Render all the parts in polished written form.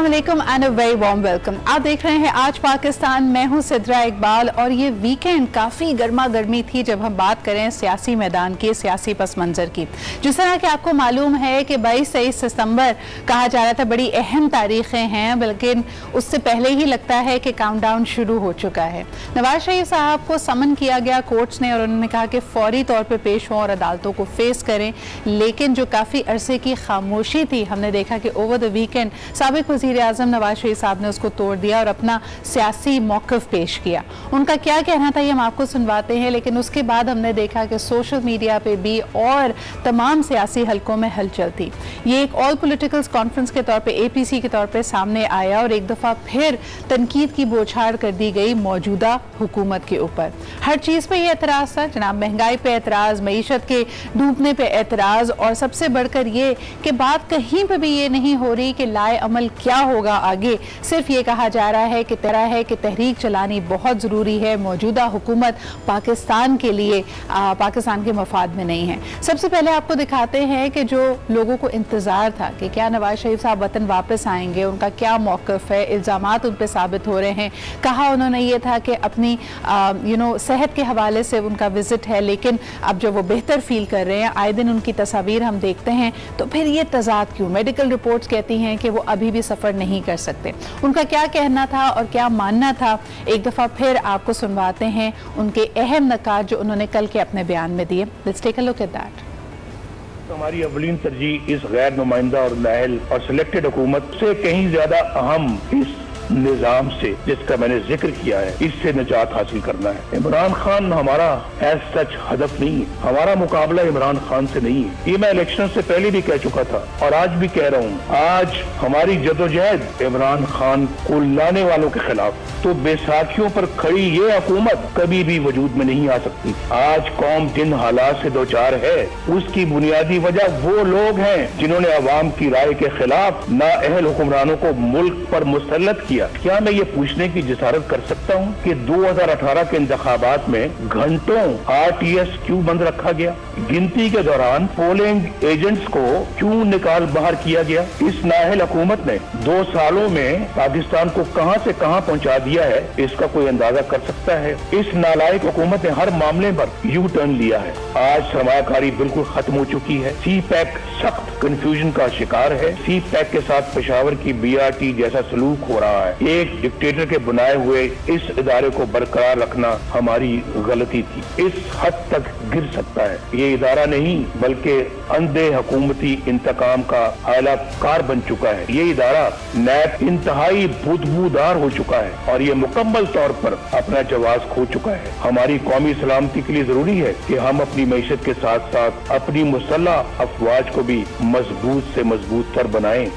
अस्सलाम वालेकुम and a very warm welcome. आप देख रहे हैं आज पाकिस्तान। मैं हूं सिद्रा इकबाल और ये वीकेंड काफ़ी गर्मा गर्मी थी जब हम बात करें सियासी मैदान की, सियासी पस मंज़र की। जिस तरह कि आपको मालूम है कि 22-23 सितंबर कहा जा रहा था, बड़ी अहम तारीखें हैं, लेकिन उससे पहले ही लगता है कि काउंटडाउन शुरू हो चुका है। नवाज शरीफ साहब को समन किया गया कोर्ट्स ने और उन्होंने कहा कि फौरी तौर पर पेश हों और अदालतों को फेस करें। लेकिन जो काफ़ी अरसे की खामोशी थी, हमने देखा कि ओवर द वीकेंड साबिक वज़ीर आज़म नवाज शरीफ साहब ने उसको तोड़ दिया और अपना सियासी मौक़िफ़ पेश किया। उनका क्या कहना था ये हम आपको सुनवाते हैं, लेकिन उसके बाद हमने देखा कि सोशल मीडिया पे भी और तमाम सियासी हलकों में हलचल थी। ये एक ऑल पॉलिटिकल्स कॉन्फ्रेंस के तौर पे, APC के तौर पे सामने आया और एक दफ़ा फिर तनकीद की बौछार कर दी गई मौजूदा हुकूमत के ऊपर। हर चीज़ पे ये एतराज़ था जनाब, महंगाई पे एतराज़, मईशत के डूबने पे एतराज़, और सबसे बढ़कर ये कि बात कहीं पर भी ये नहीं हो रही कि लाए अमल क्या होगा आगे। सिर्फ ये कहा जा रहा है कि तहरीक चलानी बहुत ज़रूरी है। मौजूदा हुकूमत पाकिस्तान के लिए, पाकिस्तान के मफाद में नहीं है। सबसे पहले आपको दिखाते हैं कि जो लोगों को इंतज़ार था कि क्या नवाज शरीफ साहब वतन वापस आएंगे, उनका क्या मौक़िफ़ है, इल्ज़ामात उन पर साबित हो रहे हैं। कहा उन्होंने ये था कि अपनी सेहत के हवाले से उनका विज़िट है, लेकिन अब जब वो बेहतर फील कर रहे हैं, आए दिन उनकी तस्वीर हम देखते हैं, तो फिर ये तज़ाद क्यों? मेडिकल रिपोर्ट्स कहती हैं कि वो अभी भी सफ़र नहीं कर सकते। उनका क्या कहना था और क्या मानना था, एक दफ़ा फिर आपको सुनवाते हैं उनके अहम नकात जो उन्होंने कल के अपने बयान में दिए। Let's take a look at that. हमारी अवलीन तरजीह इस गैर नुमाइंदा और नाअहल और सिलेक्टेड हुकूमत से कहीं ज्यादा अहम इस निजाम से जिसका मैंने जिक्र किया है, इससे निजात हासिल करना है। इमरान खान हमारा एज सच हदफ नहीं है, हमारा मुकाबला इमरान खान से नहीं है। ये मैं इलेक्शन से पहले भी कह चुका था और आज भी कह रहा हूँ। आज हमारी जदोजहद इमरान खान को लाने वालों के खिलाफ, तो बैसाखियों पर खड़ी ये हुकूमत कभी भी वजूद में नहीं आ सकती। आज कौम जिन हालात से दो चार है, उसकी बुनियादी वजह वो लोग हैं जिन्होंने अवाम की राय के खिलाफ नाअहल हुक्मरानों को मुल्क पर मुसल्लत किया। क्या मैं ये पूछने की जिसारत कर सकता हूँ कि 2018 के इंतखाबात में घंटों RTS क्यों बंद रखा गया? गिनती के दौरान पोलिंग एजेंट्स को क्यों निकाल बाहर किया गया? इस नाअहल हुकूमत ने 2 सालों में पाकिस्तान को कहां से कहां पहुंचा दिया है, इसका कोई अंदाजा कर सकता है? इस नालायक हुकूमत ने हर मामले पर यू टर्न लिया है। आज सरमायाकारी बिल्कुल खत्म हो चुकी है। CPAC सख्त कंफ्यूजन का शिकार है। CPAC के साथ पेशावर की BRT जैसा सलूक हो रहा है। एक डिक्टेटर के बनाए हुए इस इदारे को बरकरार रखना हमारी गलती थी। इस हद तक गिर सकता है। ये इदारा नहीं बल्कि अंधे हुकूमती इंतकाम का आलाकार बन चुका है। ये इदारा नैब इंतहाई बदबूदार हो चुका है और ये मुकम्मल तौर पर अपना जवाब खो चुका है। हमारी कौमी सलामती के लिए जरूरी है कि हम अपनी मईशत के साथ साथ अपनी मुसल्लह अफवाज को भी मजबूत से मजबूत तर बनाएं।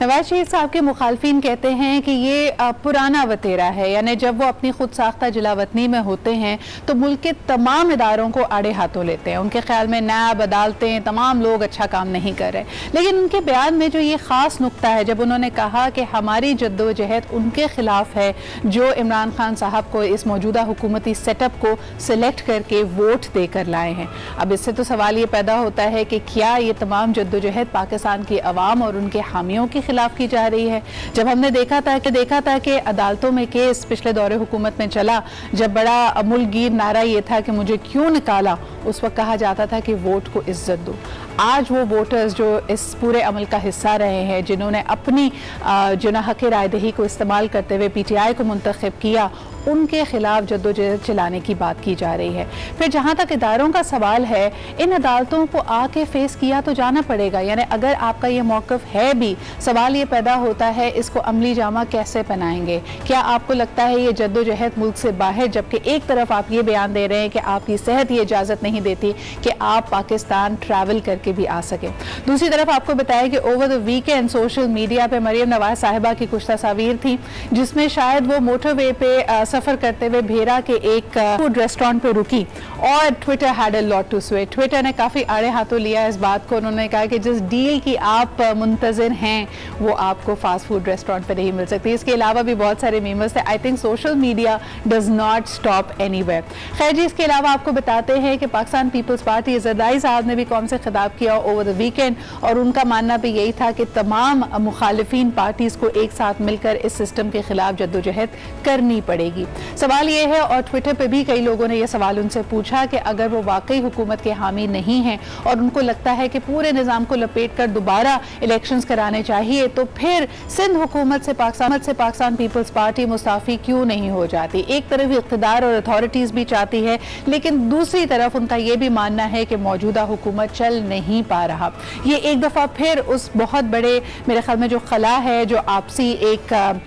नवाज शरीफ साहब के मुखालफिन कहते हैं कि ये पुराना वतेरा है, यानी जब वो अपनी खुद साख्ता जलावतनी में होते हैं तो मुल्क के तमाम इदारों को आड़े हाथों लेते हैं। उनके ख्याल में नैब, अदालतें, तमाम लोग अच्छा काम नहीं कर रहे। लेकिन उनके बयान में जो ये ख़ास नुक्ता है, जब उन्होंने कहा कि हमारी जद्दोजहद उनके ख़िलाफ़ है जो इमरान खान साहब को इस मौजूदा हुकूमती सेटअप को सिलेक्ट करके वोट देकर लाए हैं। अब इससे तो सवाल ये पैदा होता है कि क्या ये तमाम जद्दोजहद पाकिस्तान की अवाम और उनके हामियों की खिलाफ की जा रही है? जब हमने देखा था कि अदालतों में केस पिछले दौरे हुकूमत में चला, जब बड़ा मुल्कगीर नारा ये था कि मुझे क्यों निकाला, उस वक्त कहा जाता था कि वोट को इज्जत दो। आज वो वोटर्स जो इस पूरे अमल का हिस्सा रहे हैं, जिन्होंने अपनी हक़ रायदही को इस्तेमाल करते हुए PTI को मुंतखब किया, उनके खिलाफ जद्दोजहद चलाने की बात की जा रही है। फिर जहाँ तक इदारों का सवाल है, इन अदालतों को आके फेस किया तो जाना पड़ेगा। यानी अगर आपका ये मौक़िफ़ है भी, सवाल ये पैदा होता है इसको अमली जामा कैसे पहनाएंगे? क्या आपको लगता है ये जद्दोजहद मुल्क से बाहर, जबकि एक तरफ आप ये बयान दे रहे हैं कि आपकी सेहत ये इजाज़त नहीं देती कि आप पाकिस्तान ट्रैवल करके भी आ सके। दूसरी तरफ आपको बताया कि over the weekend social media पे मरियम नवाज साहिबा की कुछ तस्वीर थी जिसमें शायद वो मोटरवे पे सफ़र करते हुए भेरा के एक फूड रेस्टोरेंट पे रुकी और Twitter had a lot to say. Twitter ने काफ़ी आड़े हाथों लिया इस बात को। उन्होंने कहा कि जिस डील की आप मुंतज़िर हैं वो आपको फास्ट फूड रेस्टोरेंट पे नहीं मिल सकती। इसके अलावा भी बहुत सारे मीमर्स थे। I think social media does not stop anywhere. खैर जी, इसके अलावा आपको बताते हैं कि पाकिस्तान पीपल्स पार्टी ज़रदारी साहब ने भी कौम से खिताब किया ओवर द वीकेंड और उनका मानना भी यही था कि तमाम मुखालिफिन पार्टीज़ को एक साथ मिलकर इस सिस्टम के खिलाफ जद्दोजहद करनी पड़ेगी। सवाल ये है, और ट्विटर पे भी कई लोगों ने यह सवाल उनसे पूछा कि अगर वो वाकई हुकूमत के हामी नहीं हैं और उनको लगता है कि पूरे निज़ाम को लपेट कर दोबारा इलेक्शंस कराने चाहिए तो फिर सिंध हुकूमत से पाकिस्तान पीपल्स पार्टी मुस्ताफ़ी क्यों नहीं हो जाती। एक तरफ इक़्तिदार और अथॉरिटीज़ भी चाहती है, लेकिन दूसरी तरफ उनका ये भी मानना है कि मौजूदा हुकूमत चल नहीं पा रहा। ये एक दफ़ा फिर उस बहुत बड़े मेरे ख्याल में जो खला है, जो आपसी एक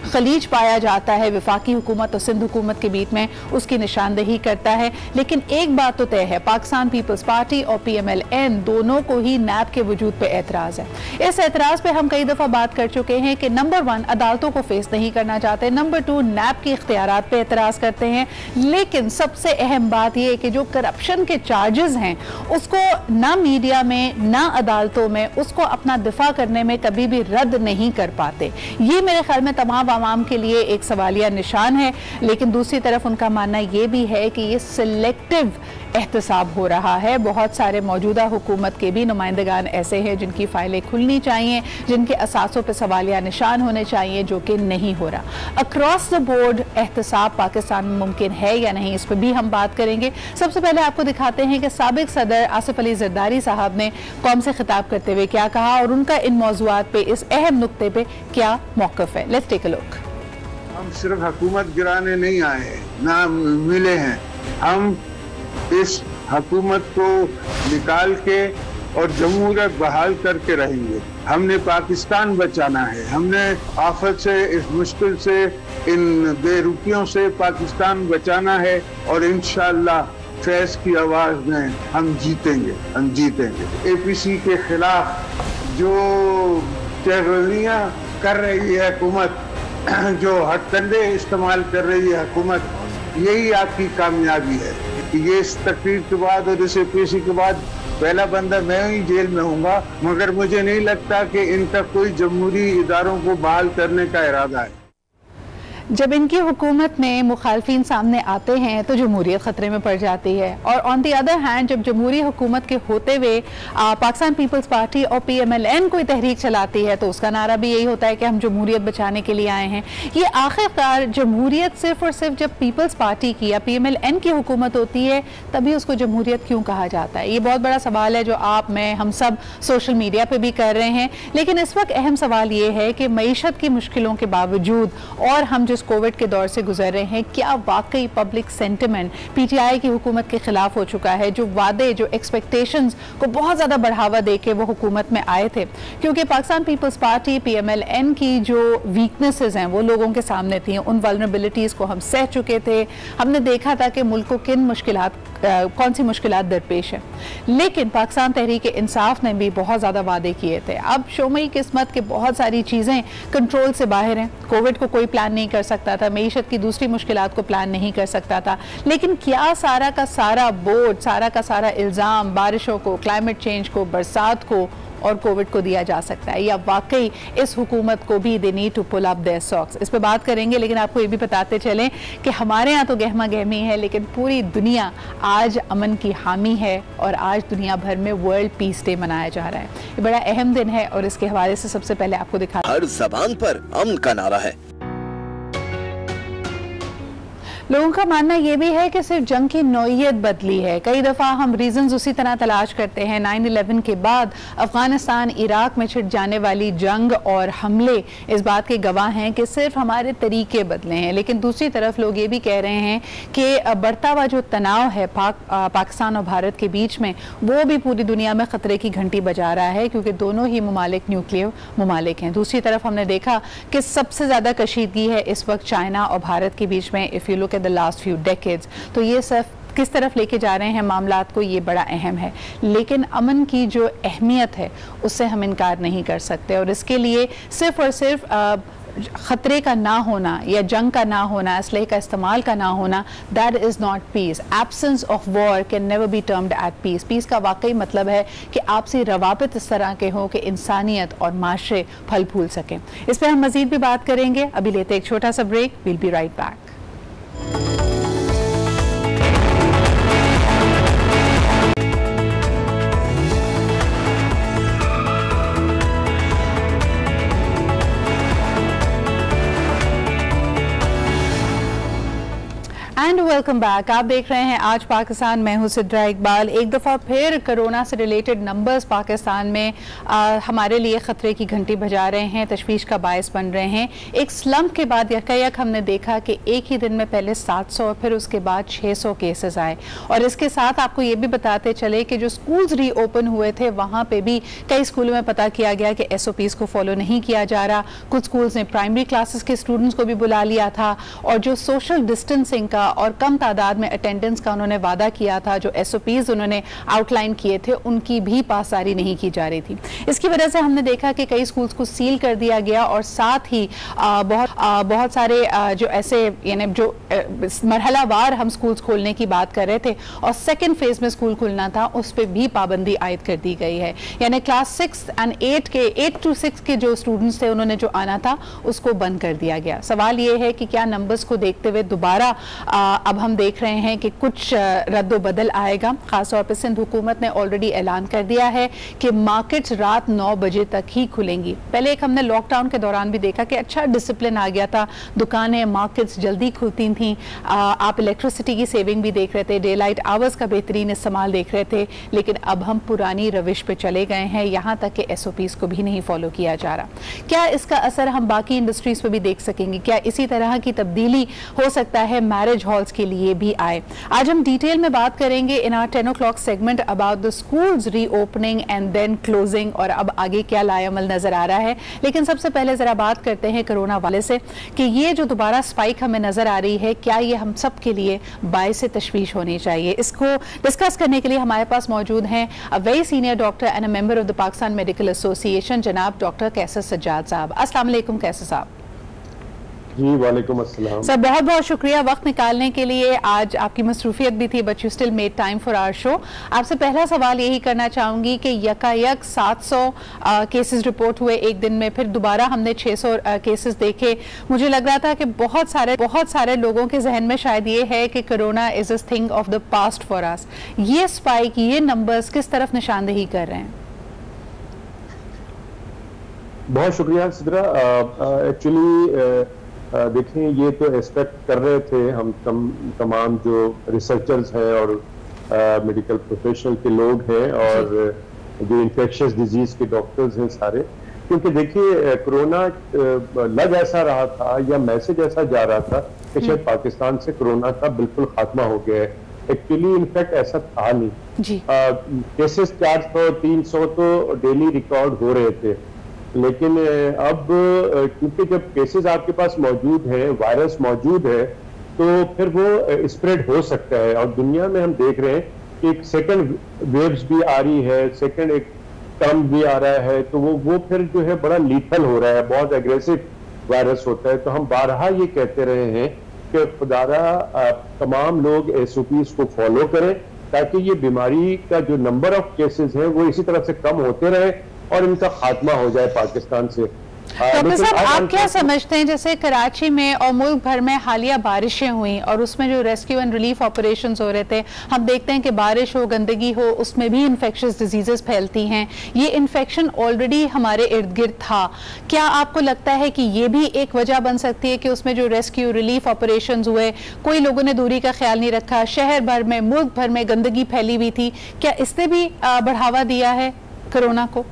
खलीज पाया जाता है वफाकी हुकूमत और सिंध हुकूमत के बीच में, उसकी निशानदेही करता है। लेकिन एक बात तो तय है, पाकिस्तान पीपल्स पार्टी और PMLN दोनों को ही नैब के वजूद पे एतराज़ है। इस एतराज़ पे हम कई दफ़ा बात कर चुके हैं कि नंबर 1 अदालतों को फेस नहीं करना चाहते, नंबर 2 नैब के इख्तियारात पे एतराज़ करते हैं। लेकिन सबसे अहम बात यह है कि जो करप्शन के चार्जेस हैं उसको ना मीडिया में ना अदालतों में उसको अपना दिफा करने में कभी भी रद्द नहीं कर पाते। ये मेरे ख्याल में तमाम आवाम के लिए एक सवालिया निशान है। लेकिन दूसरी तरफ उनका मानना यह भी है कि ये सिलेक्टिव एहतसाब हो रहा है। बहुत सारे मौजूदा हुकूमत के भी नुमाइंदगान ऐसे हैं जिनकी फाइलें खुलनी चाहिए, जिनके असासों पर सवालिया निशान होने चाहिए, जो कि नहीं हो रहा। अक्रॉस द बोर्ड एहतसाब पाकिस्तान में मुमकिन है या नहीं, इस पर भी हम बात करेंगे। सबसे पहले आपको दिखाते हैं कि साबिक सदर आसिफ अली जरदारी साहब ने कौम से खिताब करते हुए क्या कहा और उनका इन मौज़ूआत पे, इस अहम नुक्ते पे क्या मौक़िफ़ है। Let's take a look. हम सिर्फ हुकूमत गिराने नहीं आए हैं, ना मिले हैं। हम इस हुकूमत को निकाल के और जमहूरियत बहाल करके रहेंगे। हमने पाकिस्तान बचाना है। हमने आफत से, इस मुश्किल से, इन बेरुखियों से पाकिस्तान बचाना है और इंशाअल्लाह फैज़ की आवाज़ में हम जीतेंगे। APC के खिलाफ जो तहरीरियाँ कर रही है हुकूमत, जो हथकंडे इस्तेमाल कर रही है हुकूमत, यही आपकी कामयाबी है। ये इस तकरीर के बाद और इस APC के बाद पहला बंदा मैं ही जेल में हूँगा, मगर मुझे नहीं लगता कि इनका कोई जमहूरी इदारों को बहाल करने का इरादा है। जब इनकी हुकूमत में मुखालफिन सामने आते हैं तो जमहूरियत ख़तरे में पड़ जाती है, और ऑन दी अदर हैंड जब जमहूरी हुकूमत के होते हुए पाकिस्तान पीपल्स पार्टी और PMLN कोई तहरीक चलाती है तो उसका नारा भी यही होता है कि हम जमहूरियत बचाने के लिए आए हैं। ये आखिरकार जमहूरियत सिर्फ और सिर्फ जब पीपल्स पार्टी की या PMLN की हुकूमत होती है तभी उसको जमहूरियत क्यों कहा जाता है? ये बहुत बड़ा सवाल है जो आप, मैं, हम सब सोशल मीडिया पर भी कर रहे हैं। लेकिन इस वक्त अहम सवाल ये है कि मईशत की मुश्किलों के बावजूद और हम जिस कोविड के दौर से गुजर रहे हैं, क्या वाकई पब्लिक सेंटिमेंट PTI की हुकूमत के खिलाफ हो चुका है? जो वादे, जो एक्सपेक्टेशंस को बहुत ज़्यादा बढ़ावा दे के वो हुकूमत में आए थे, क्योंकि पाकिस्तान पीपल्स पार्टी PMLN की जो वीकनेसेस हैं वो लोगों के सामने थी। उन वल्नरेबिलिटीज़ को हम सह चुके थे। हमने देखा था कि मुल्क को कौन सी मुश्किलात दरपेश है। लेकिन पाकिस्तान तहरीक इंसाफ ने भी बहुत ज़्यादा वादे किए थे। अब शोमई किस्मत के बहुत सारी चीज़ें कंट्रोल से बाहर हैं। कोविड को कोई प्लान नहीं कर सकता था, मईशत की दूसरी मुश्किलात को प्लान नहीं कर सकता था। लेकिन क्या सारा का सारा बोझ, सारा का सारा इल्ज़ाम बारिशों को, क्लाइमेट चेंज को, बरसात को और कोविड को दिया जा सकता है, या वाकई इस हुकूमत को भी they need to pull up their socks? इस पर बात करेंगे। लेकिन आपको ये भी बताते चलें कि हमारे यहाँ तो गहमा गहमी है, लेकिन पूरी दुनिया आज अमन की हामी है और आज दुनिया भर में वर्ल्ड पीस डे मनाया जा रहा है। ये बड़ा अहम दिन है और इसके हवाले से सबसे पहले आपको दिखा, हर ज़बान पर अमन का नारा है। लोगों का मानना यह भी है कि सिर्फ जंग की नौइयत बदली है। कई दफ़ा हम रीजंस उसी तरह तलाश करते हैं। 9/11 के बाद अफगानिस्तान, इराक में छिड़ जाने वाली जंग और हमले इस बात के गवाह हैं कि सिर्फ हमारे तरीके बदले हैं। लेकिन दूसरी तरफ लोग ये भी कह रहे हैं कि बढ़ता हुआ जो तनाव है पाकिस्तान और भारत के बीच में, वो भी पूरी दुनिया में ख़तरे की घंटी बजा रहा है, क्योंकि दोनों ही ममालिक न्यूक्लियर ममालिक हैं। दूसरी तरफ हमने देखा कि सबसे ज़्यादा कशीदगी है इस वक्त चाइना और भारत के बीच में। If you look the last few decades, तो ये सिर्फ किस तरफ लेके जा रहे हैं मामलात को, ये बड़ा अहम है। लेकिन अमन की जो अहमियत है उससे हम इनकार नहीं कर सकते, और इसके लिए सिर्फ और सिर्फ खतरे का ना होना या जंग का ना होना, असलहे का इस्तेमाल का ना होना, that is not peace. Absence of war can never be termed at peace. Peace का वाकई मतलब है कि आपसी रवाबित इस तरह के हों कि इंसानियत और माशरे फल फूल सकें। इस पर हम मजीद भी बात करेंगे। अभी लेते एक छोटा सा break, we'll be right back. And welcome back. आप देख रहे हैं आज पाकिस्तान, मैं हूं सिद्रा इकबाल। एक दफ़ा फिर कोरोना से रिलेटेड नंबर्स पाकिस्तान में हमारे लिए ख़तरे की घंटी बजा रहे हैं, तशवीश का बायस बन रहे हैं। एक स्लम्प के बाद यकायक हमने देखा कि एक ही दिन में पहले 700 और फिर उसके बाद 600 केसेस आए। और इसके साथ आपको ये भी बताते चले कि जो स्कूल्स रीओपन हुए थे वहाँ पर भी कई स्कूलों में पता किया गया कि SOPs को फॉलो नहीं किया जा रहा। कुछ स्कूल्स ने प्राइमरी क्लासेस के स्टूडेंट्स को भी बुला लिया था और जो सोशल डिस्टेंसिंग का और कम तादाद में अटेंडेंस का उन्होंने वादा किया था, जो SOPs उन्होंने आउटलाइन किए थे, उनकी भी पासदारी नहीं की जा रही थी। इसकी वजह से हमने देखा कि कई स्कूल्स को सील कर दिया गया और साथ ही बहुत सारे जो ऐसे यानी जो मरहलावार हम स्कूल्स खोलने की बात कर रहे थे और सेकेंड फेज में स्कूल खुलना था, उस पर भी पाबंदी आयद कर दी गई है। यानी क्लास 6 और 8 to 6 के जो स्टूडेंट्स थे उन्होंने जो आना था उसको बंद कर दिया गया। सवाल ये है कि क्या नंबर्स को देखते हुए दोबारा अब हम देख रहे हैं कि कुछ रद्द बदल आएगा। खासतौर पर सिंध हुकूमत ने ऑलरेडी ऐलान कर दिया है कि मार्केट्स रात 9 बजे तक ही खुलेंगी। पहले एक हमने लॉकडाउन के दौरान भी देखा कि अच्छा डिसिप्लिन आ गया था, दुकानें मार्केट्स जल्दी खुलती थीं, आप इलेक्ट्रिसिटी की सेविंग भी देख रहे थे, डे लाइट आवर्स का बेहतरीन इस्तेमाल देख रहे थे। लेकिन अब हम पुरानी रविश पे चले गए हैं, यहाँ तक कि SOPs को भी नहीं फॉलो किया जा रहा। क्या इसका असर हम बाकी इंडस्ट्रीज पर भी देख सकेंगे? क्या इसी तरह की तब्दीली हो सकता है मैरिज हॉल्स के लिए भी आए? आज हम डिटेल में बात करेंगे in our 10 o'clock segment about the schools reopening and then closing और अब आगे क्या लाएअमल नजर आ रहा है। लेकिन सबसे पहले जरा बात करते हैं कोरोना वाले से कि ये जो दोबारा स्पाइक हमें नजर आ रही है, क्या ये हम सब के लिए बायस तशवीश होनी चाहिए? इसको डिस्कस करने के लिए हमारे पास मौजूद हैं a very senior doctor and a member of the Pakistan medical association, जनाब डॉक्टर कैसर सज्जाद साहब। अस्सलाम वालेकुम कैसर साहब। जी वालेकुम अस्सलाम सर, बहुत बहुत शुक्रिया वक्त निकालने के लिए। आज आपकी मसरूफियत भी थी but you still made time for our show. आपसे पहला सवाल यही करना चाहूँगी कि यकायक 700 केसेस रिपोर्ट हुए एक दिन में, फिर दोबारा हमने 600 केसेस देखे। मुझे लग रहा था कि बहुत सारे लोगों के जहन में शायद ये है कि corona is a thing of the past for us. ये स्पाइक, ये नंबर्स किस तरफ निशानदेही कर रहे हैं? बहुत शुक्रिया सिद्रा। एक्चुअली देखें, ये तो एक्सपेक्ट कर रहे थे हम तमाम जो रिसर्चर्स हैं और मेडिकल प्रोफेशनल के लोग हैं और जो इन्फेक्शियस डिजीज के डॉक्टर्स हैं सारे, क्योंकि देखिए कोरोना लग ऐसा रहा था या मैसेज ऐसा जा रहा था कि शायद पाकिस्तान से कोरोना का बिल्कुल खात्मा हो गया है। एक्चुअली इनफैक्ट ऐसा था नहीं। केसेस 400-300 तो डेली रिकॉर्ड हो रहे थे, लेकिन अब क्योंकि जब केसेस आपके पास मौजूद है, वायरस मौजूद है, तो फिर वो स्प्रेड हो सकता है। और दुनिया में हम देख रहे हैं कि एक सेकंड वेव्स भी आ रही है, सेकंड एक टर्म भी आ रहा है, तो वो फिर जो है बड़ा लीथल हो रहा है, बहुत एग्रेसिव वायरस होता है। तो हम बारहा ये कहते रहे हैं कि खुदारा तमाम लोग SOPs को फॉलो करें ताकि ये बीमारी का जो नंबर ऑफ केसेस है वो इसी तरह से कम होते रहे और इनका खात्मा हो जाए पाकिस्तान से। डॉक्टर साहब, आप क्या समझते हैं, जैसे कराची में और मुल्क भर में हालिया बारिशें हुई और उसमें जो रेस्क्यू एंड रिलीफ ऑपरेशंस हो रहे थे, हम देखते हैं कि बारिश हो, गंदगी हो, उसमें भी इन्फेक्शियस डिजीजेस फैलती हैं। ये इन्फेक्शन ऑलरेडी हमारे इर्द गिर्द था। क्या आपको लगता है कि ये भी एक वजह बन सकती है कि उसमें जो रेस्क्यू रिलीफ ऑपरेशंस हुए, कोई लोगों ने दूरी का ख्याल नहीं रखा, शहर भर में, मुल्क भर में गंदगी फैली हुई थी, क्या इसने भी बढ़ावा दिया है कोरोना को?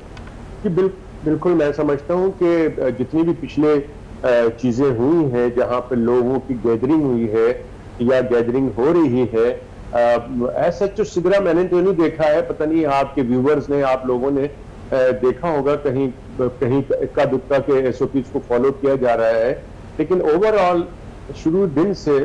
बिल्कुल मैं समझता हूँ कि जितनी भी पिछले चीजें हुई हैं जहाँ पे लोगों की गैदरिंग हुई है या गैदरिंग हो रही है, ऐसा तो सिगरा मैंने तो नहीं देखा है, पता नहीं आपके व्यूवर्स ने, आप लोगों ने देखा होगा कहीं इक्का दुक्का के SOPs को फॉलो किया जा रहा है। लेकिन ओवरऑल शुरू दिन से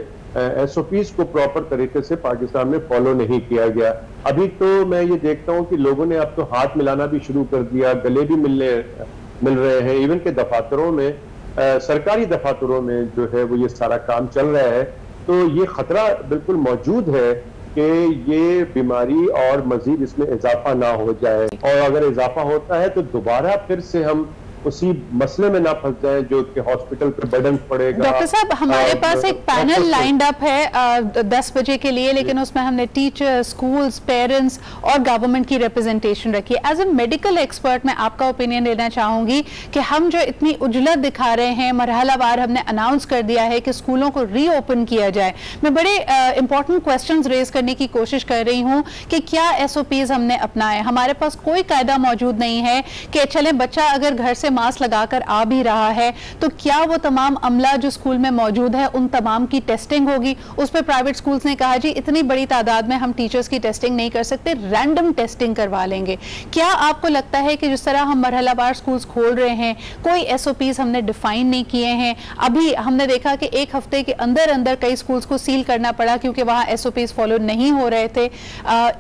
SOPs को प्रॉपर तरीके से पाकिस्तान में फॉलो नहीं किया गया। अभी तो मैं ये देखता हूँ कि लोगों ने अब तो हाथ मिलाना भी शुरू कर दिया, गले भी मिल रहे हैं, इवन के दफातरों में सरकारी दफातरों में जो है वो ये सारा काम चल रहा है, तो ये खतरा बिल्कुल मौजूद है कि ये बीमारी और मजीद इसमें इजाफा ना हो जाए, और अगर इजाफा होता है तो दोबारा फिर से हम उसी मसले में ना फंस जाए जो कि हॉस्पिटल पे बर्डन पड़ेगा। डॉक्टर साहब, हमारे पास एक पैनल लाइंड अप है 10 बजे के लिए, लेकिन उसमें हमने टीचर, स्कूल्स, पेरेंट्स और गवर्नमेंट की रिप्रेजेंटेशन रखी है। एज ए मेडिकल एक्सपर्ट मैं आपका ओपिनियन लेना चाहूंगी कि हम जो इतनी उजलत दिखा रहे हैं, मरहलावार हमने अनाउंस कर दिया है कि स्कूलों को रीओपन किया जाए। मैं बड़े इंपॉर्टेंट क्वेश्चंस रेज करने की कोशिश कर रही हूँ कि क्या SOPs हमने अपनाए। हमारे पास कोई कायदा मौजूद नहीं है कि चले बच्चा अगर घर से मास्क लगाकर आ भी रहा है तो क्या वो तमाम अमला जो स्कूल में मौजूद है उन तमाम की टेस्टिंग होगी। उस पर प्राइवेट स्कूल्स ने कहा जी इतनी बड़ी तादाद में हम टीचर्स की टेस्टिंग नहीं कर सकते, रैंडम टेस्टिंग करवा लेंगे। क्या आपको लगता है कि जिस तरह हम मरहलावार स्कूल्स खोल रहे हैं, कोई SOPs हमने डिफाइन नहीं किए हैं? अभी हमने देखा कि एक हफ्ते के अंदर अंदर कई स्कूल्स को सील करना पड़ा क्योंकि वहां SOPs फॉलो नहीं हो रहे थे।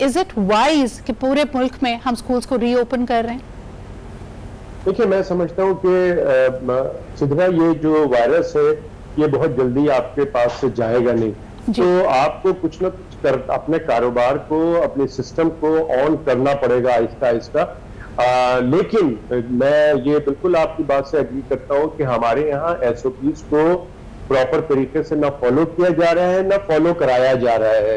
इज इट वाइज कि पूरे मुल्क में हम स्कूल्स को रीओपन कर रहे हैं? देखिए, मैं समझता हूँ कि सिद्धरा ये जो वायरस है ये बहुत जल्दी आपके पास से जाएगा नहीं, तो आपको कुछ ना कुछ अपने कारोबार को, अपने सिस्टम को ऑन करना पड़ेगा आहिस्ता आहिस्ता। लेकिन मैं ये बिल्कुल आपकी बात से एग्री करता हूँ कि हमारे यहाँ SOPs को प्रॉपर तरीके से ना फॉलो किया जा रहा है, ना फॉलो कराया जा रहा है।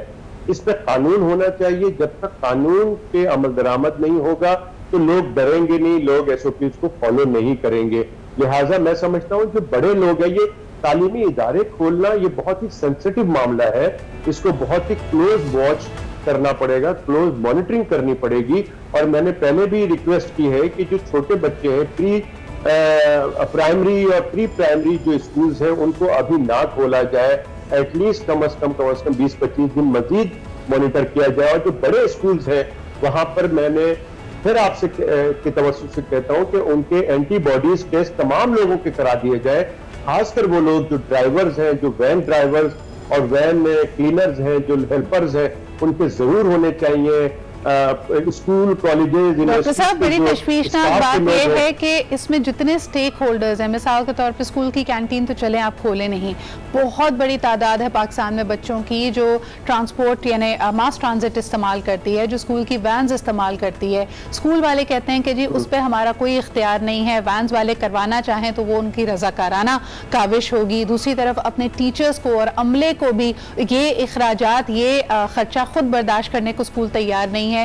इस पर कानून होना चाहिए। जब तक कानून के अमल दरामद नहीं होगा तो लोग डरेंगे नहीं, लोग SOPs को फॉलो नहीं करेंगे। लिहाजा मैं समझता हूँ जो बड़े लोग हैं, ये तालीमी इदारे खोलना ये बहुत ही सेंसिटिव मामला है, इसको बहुत ही क्लोज वॉच करना पड़ेगा, क्लोज मॉनिटरिंग करनी पड़ेगी। और मैंने पहले भी रिक्वेस्ट की है कि जो छोटे बच्चे हैं, प्री प्राइमरी और प्री प्राइमरी जो स्कूल्स हैं उनको अभी ना खोला जाए, एटलीस्ट कम अज कम 20-25 दिन मजीद मॉनिटर किया जाए। और जो बड़े स्कूल्स हैं वहां पर मैंने फिर आपसे की तवज्जो से कहता हूं कि उनके एंटीबॉडीज टेस्ट तमाम लोगों के करा दिए जाए, खासकर वो लोग जो ड्राइवर्स हैं, जो वैन ड्राइवर्स और वैन क्लीनर्स हैं, जो हेल्पर्स हैं, उनके जरूर होने चाहिए। स्कूल, कॉलेजेस, डॉक्टर साहब, बड़ी तशवीशनाक बात यह है कि इसमें जितने स्टेक होल्डर्स हैं, मिसाल के तौर पे स्कूल की कैंटीन तो चले आप खोले नहीं, बहुत बड़ी तादाद है पाकिस्तान में बच्चों की जो ट्रांसपोर्ट यानी मास ट्रांजिट इस्तेमाल करती है, जो स्कूल की वैन्स इस्तेमाल करती है। स्कूल वाले कहते हैं कि जी उस पर हमारा कोई इख्तियार नहीं है, वैन्स वाले करवाना चाहें तो वो उनकी रजाकाराना काविश होगी। दूसरी तरफ अपने टीचर्स को और अमले को भी ये अखराजात, ये खर्चा खुद बर्दाश्त करने को स्कूल तैयार नहीं है।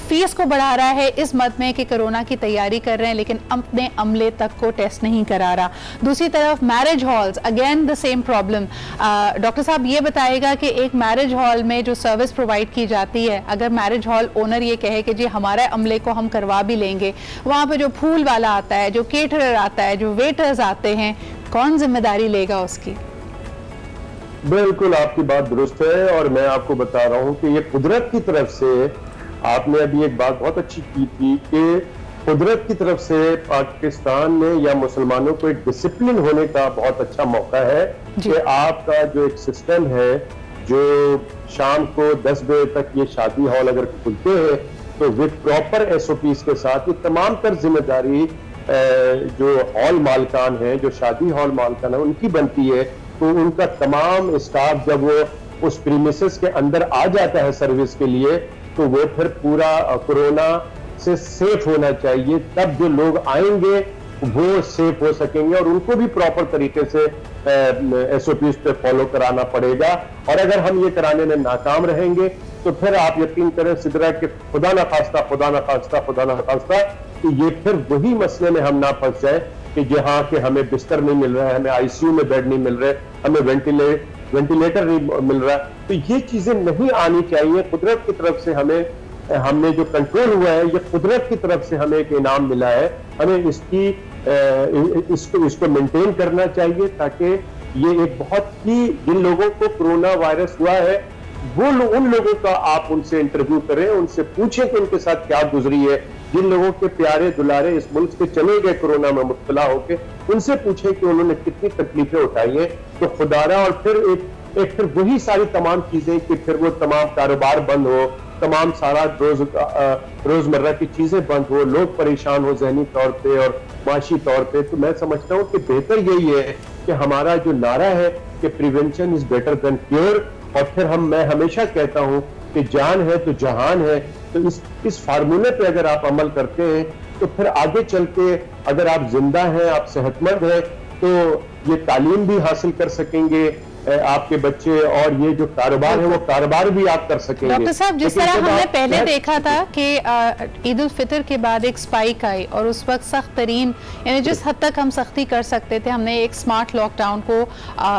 फीस को बढ़ा रहा है इस मद में कि कोरोना की तैयारी कर रहे हैं, लेकिन अपने अमले तक को टेस्ट नहीं करा रहा। दूसरी तरफ marriage halls, again the same problem. Doctor साहब ये बताएगा कि एक मैरिज हॉल में जो सर्विस प्रोवाइड की जाती है, अगर मैरिज हॉल ओनर ये कहे कि जी हमारे अमले को हम करवा भी लेंगे, वहां पे जो फूल वाला आता है, जो केटरर आता है, जो वेटर्स आते हैं, कौन जिम्मेदारी लेगा उसकी? बिल्कुल आपकी बात दुरुस्त है, और मैं आपको बता रहा हूं कि ये कुदरत की तरफ से, आपने अभी एक बात बहुत अच्छी की थी कि कुदरत की तरफ से पाकिस्तान में या मुसलमानों को एक डिसिप्लिन होने का बहुत अच्छा मौका है कि आपका जो एक सिस्टम है, जो शाम को 10 बजे तक ये शादी हॉल अगर खुलते हैं तो विद प्रॉपर SOPs के साथ ये तमाम तर जिम्मेदारी जो हॉल मालकान है, जो शादी हॉल मालकान है, उनकी बनती है। तो उनका तमाम स्टाफ जब वो उस प्रीमिसेस के अंदर आ जाता है सर्विस के लिए, तो वो फिर पूरा कोरोना से सेफ होना चाहिए। तब जो लोग आएंगे वो सेफ हो सकेंगे, और उनको भी प्रॉपर तरीके से SOPs पे फॉलो कराना पड़ेगा। और अगर हम ये कराने में नाकाम रहेंगे तो फिर आप यकीन करें सिद्धरा के खुदा ना खास्ता कि ये फिर वही मसले में हम ना फंस जाए कि जहाँ के हमें बिस्तर नहीं मिल रहा है, हमें ICU में बेड नहीं मिल रहे, हमें वेंटिलेटर नहीं मिल रहा। तो ये चीजें नहीं आनी चाहिए। कुदरत की तरफ से हमने जो कंट्रोल हुआ है, ये कुदरत की तरफ से हमें एक इनाम मिला है, हमें इसको मेंटेन करना चाहिए, ताकि ये एक बहुत ही, जिन लोगों को कोरोना वायरस हुआ है उन लोगों का आप उनसे इंटरव्यू करें, उनसे पूछें कि उनके साथ क्या गुजरी है। जिन लोगों के प्यारे दुलारे इस मुल्क से चले गए कोरोना में मुब्तला होके, उनसे पूछें कि उन्होंने कितनी तकलीफें उठाई हैं। तो खुदारा, और फिर एक फिर वही सारी तमाम चीजें कि फिर वो तमाम कारोबार बंद हो, तमाम सारा रोजमर्रा की चीजें बंद हो, लोग परेशान हो जहनी तौर पे और माशी तौर पे, तो मैं समझता हूँ कि बेहतर यही है कि हमारा जो नारा है कि prevention is better than cure, और फिर मैं हमेशा कहता हूँ कि जान है तो जहान है, तो इस फार्मूले पे अगर आप अमल करते हैं तो फिर आगे चल के अगर आप जिंदा हैं, आप सेहतमंद हैं, तो ये तालीम भी हासिल कर सकेंगे आपके बच्चे, और ये जो कारोबार है वो कारोबार भी आप कर सकेंगे। डॉक्टर साहब, जिस तरह हमने पहले देखा था कि ईद उल फितर के बाद एक स्पाइक आई और उस वक्त सख्त तरीन, यानी जिस हद तक हम सख्ती कर सकते थे, हमने एक स्मार्ट लॉकडाउन को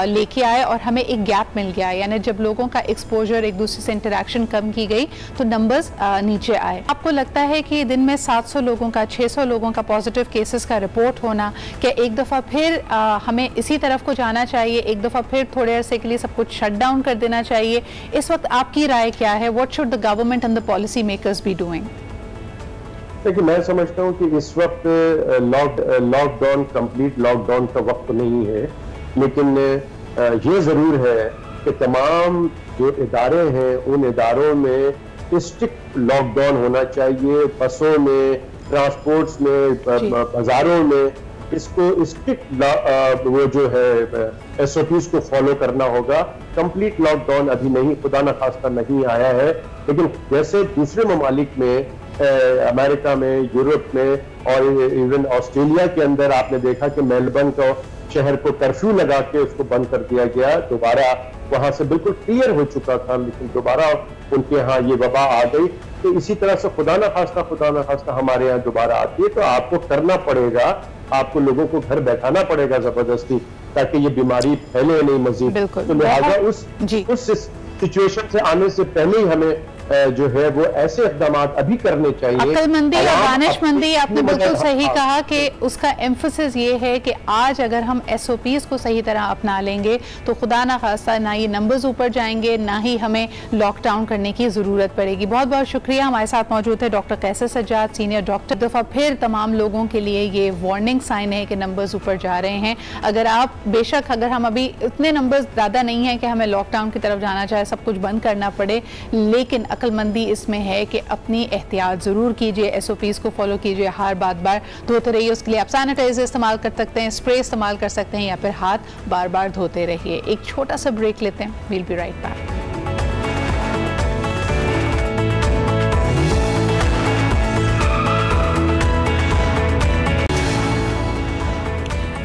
लेके आए और हमें एक गैप मिल गया, यानी जब लोगों का एक्सपोजर, एक दूसरे से इंटरेक्शन कम की गई तो नंबर्स नीचे आए। आपको लगता है कि दिन में 700 लोगों का, 600 लोगों का पॉजिटिव केसेस का रिपोर्ट होना, क्या एक दफ़ा फिर हमें इसी तरफ को जाना चाहिए, एक दफ़ा फिर थोड़े अरसे के लिए सब कुछ शट डाउन कर देना चाहिए? इस वक्त आपकी राय क्या है? What should the government and the policy makers be doing? देखिए, मैं समझता हूँ कि इस वक्त लॉकडाउन, कंप्लीट लॉकडाउन का वक्त नहीं है, लेकिन ये जरूर है कि तमाम जो इदारे हैं उन इदारों में स्ट्रिक्ट लॉकडाउन होना चाहिए, बसों में, ट्रांसपोर्ट्स में, बाजारों में, इसको स्ट्रिक्ट वो जो है SOPs को फॉलो करना होगा। कंप्लीट लॉकडाउन अभी नहीं, खुदा न खास्ता नहीं आया है, लेकिन जैसे दूसरे ममालिक में, अमेरिका में, यूरोप में और इवन ऑस्ट्रेलिया के अंदर आपने देखा कि मेलबर्न को शहर को कर्फ्यू लगा के उसको बंद कर दिया गया, दोबारा वहां से बिल्कुल क्लियर हो चुका था, लेकिन दोबारा उनके यहाँ ये वबा आ गई। तो इसी तरह से खुदा न खास्ता हमारे यहाँ दोबारा आती है, तो आपको करना पड़ेगा, आपको लोगों को घर बैठाना पड़ेगा जबरदस्ती, ताकि ये बीमारी फैले नहीं मजीद। तो लिहाजा उस सिचुएशन से आने से पहले ही हमें जो है वो ऐसे इक़दाम अभी करने चाहिए। अक्लमंदी और दानिशमंदी, आपने बिल्कुल सही कहा कि उसका एम्फसिस ये है कि आज अगर हम SOPs को सही तरह अपना लेंगे तो खुदा ना खास्ता ना ये नंबर्स ऊपर जाएंगे, ना ही हमें लॉकडाउन करने की ज़रूरत पड़ेगी। बहुत बहुत शुक्रिया। हमारे साथ मौजूद है डॉक्टर कैसर सज्जाद, सीनियर डॉक्टर। दफ़ा फिर तमाम लोगों के लिए ये वार्निंग साइन है कि नंबर्स ऊपर जा रहे हैं। अगर आप बेशक, अगर हम अभी इतने नंबर्स ज़्यादा नहीं है कि हमें लॉकडाउन की तरफ जाना चाहे, सब कुछ बंद करना पड़े, लेकिन अक्लमंदी इसमें है कि अपनी एहतियात ज़रूर कीजिए, SOPs को फॉलो कीजिए, हाथ बार धोते रहिए। उसके लिए आप सैनिटाइजर इस्तेमाल कर सकते हैं, स्प्रे इस्तेमाल कर सकते हैं, या फिर हाथ बार बार धोते रहिए। एक छोटा सा ब्रेक लेते हैं, we'll be right back.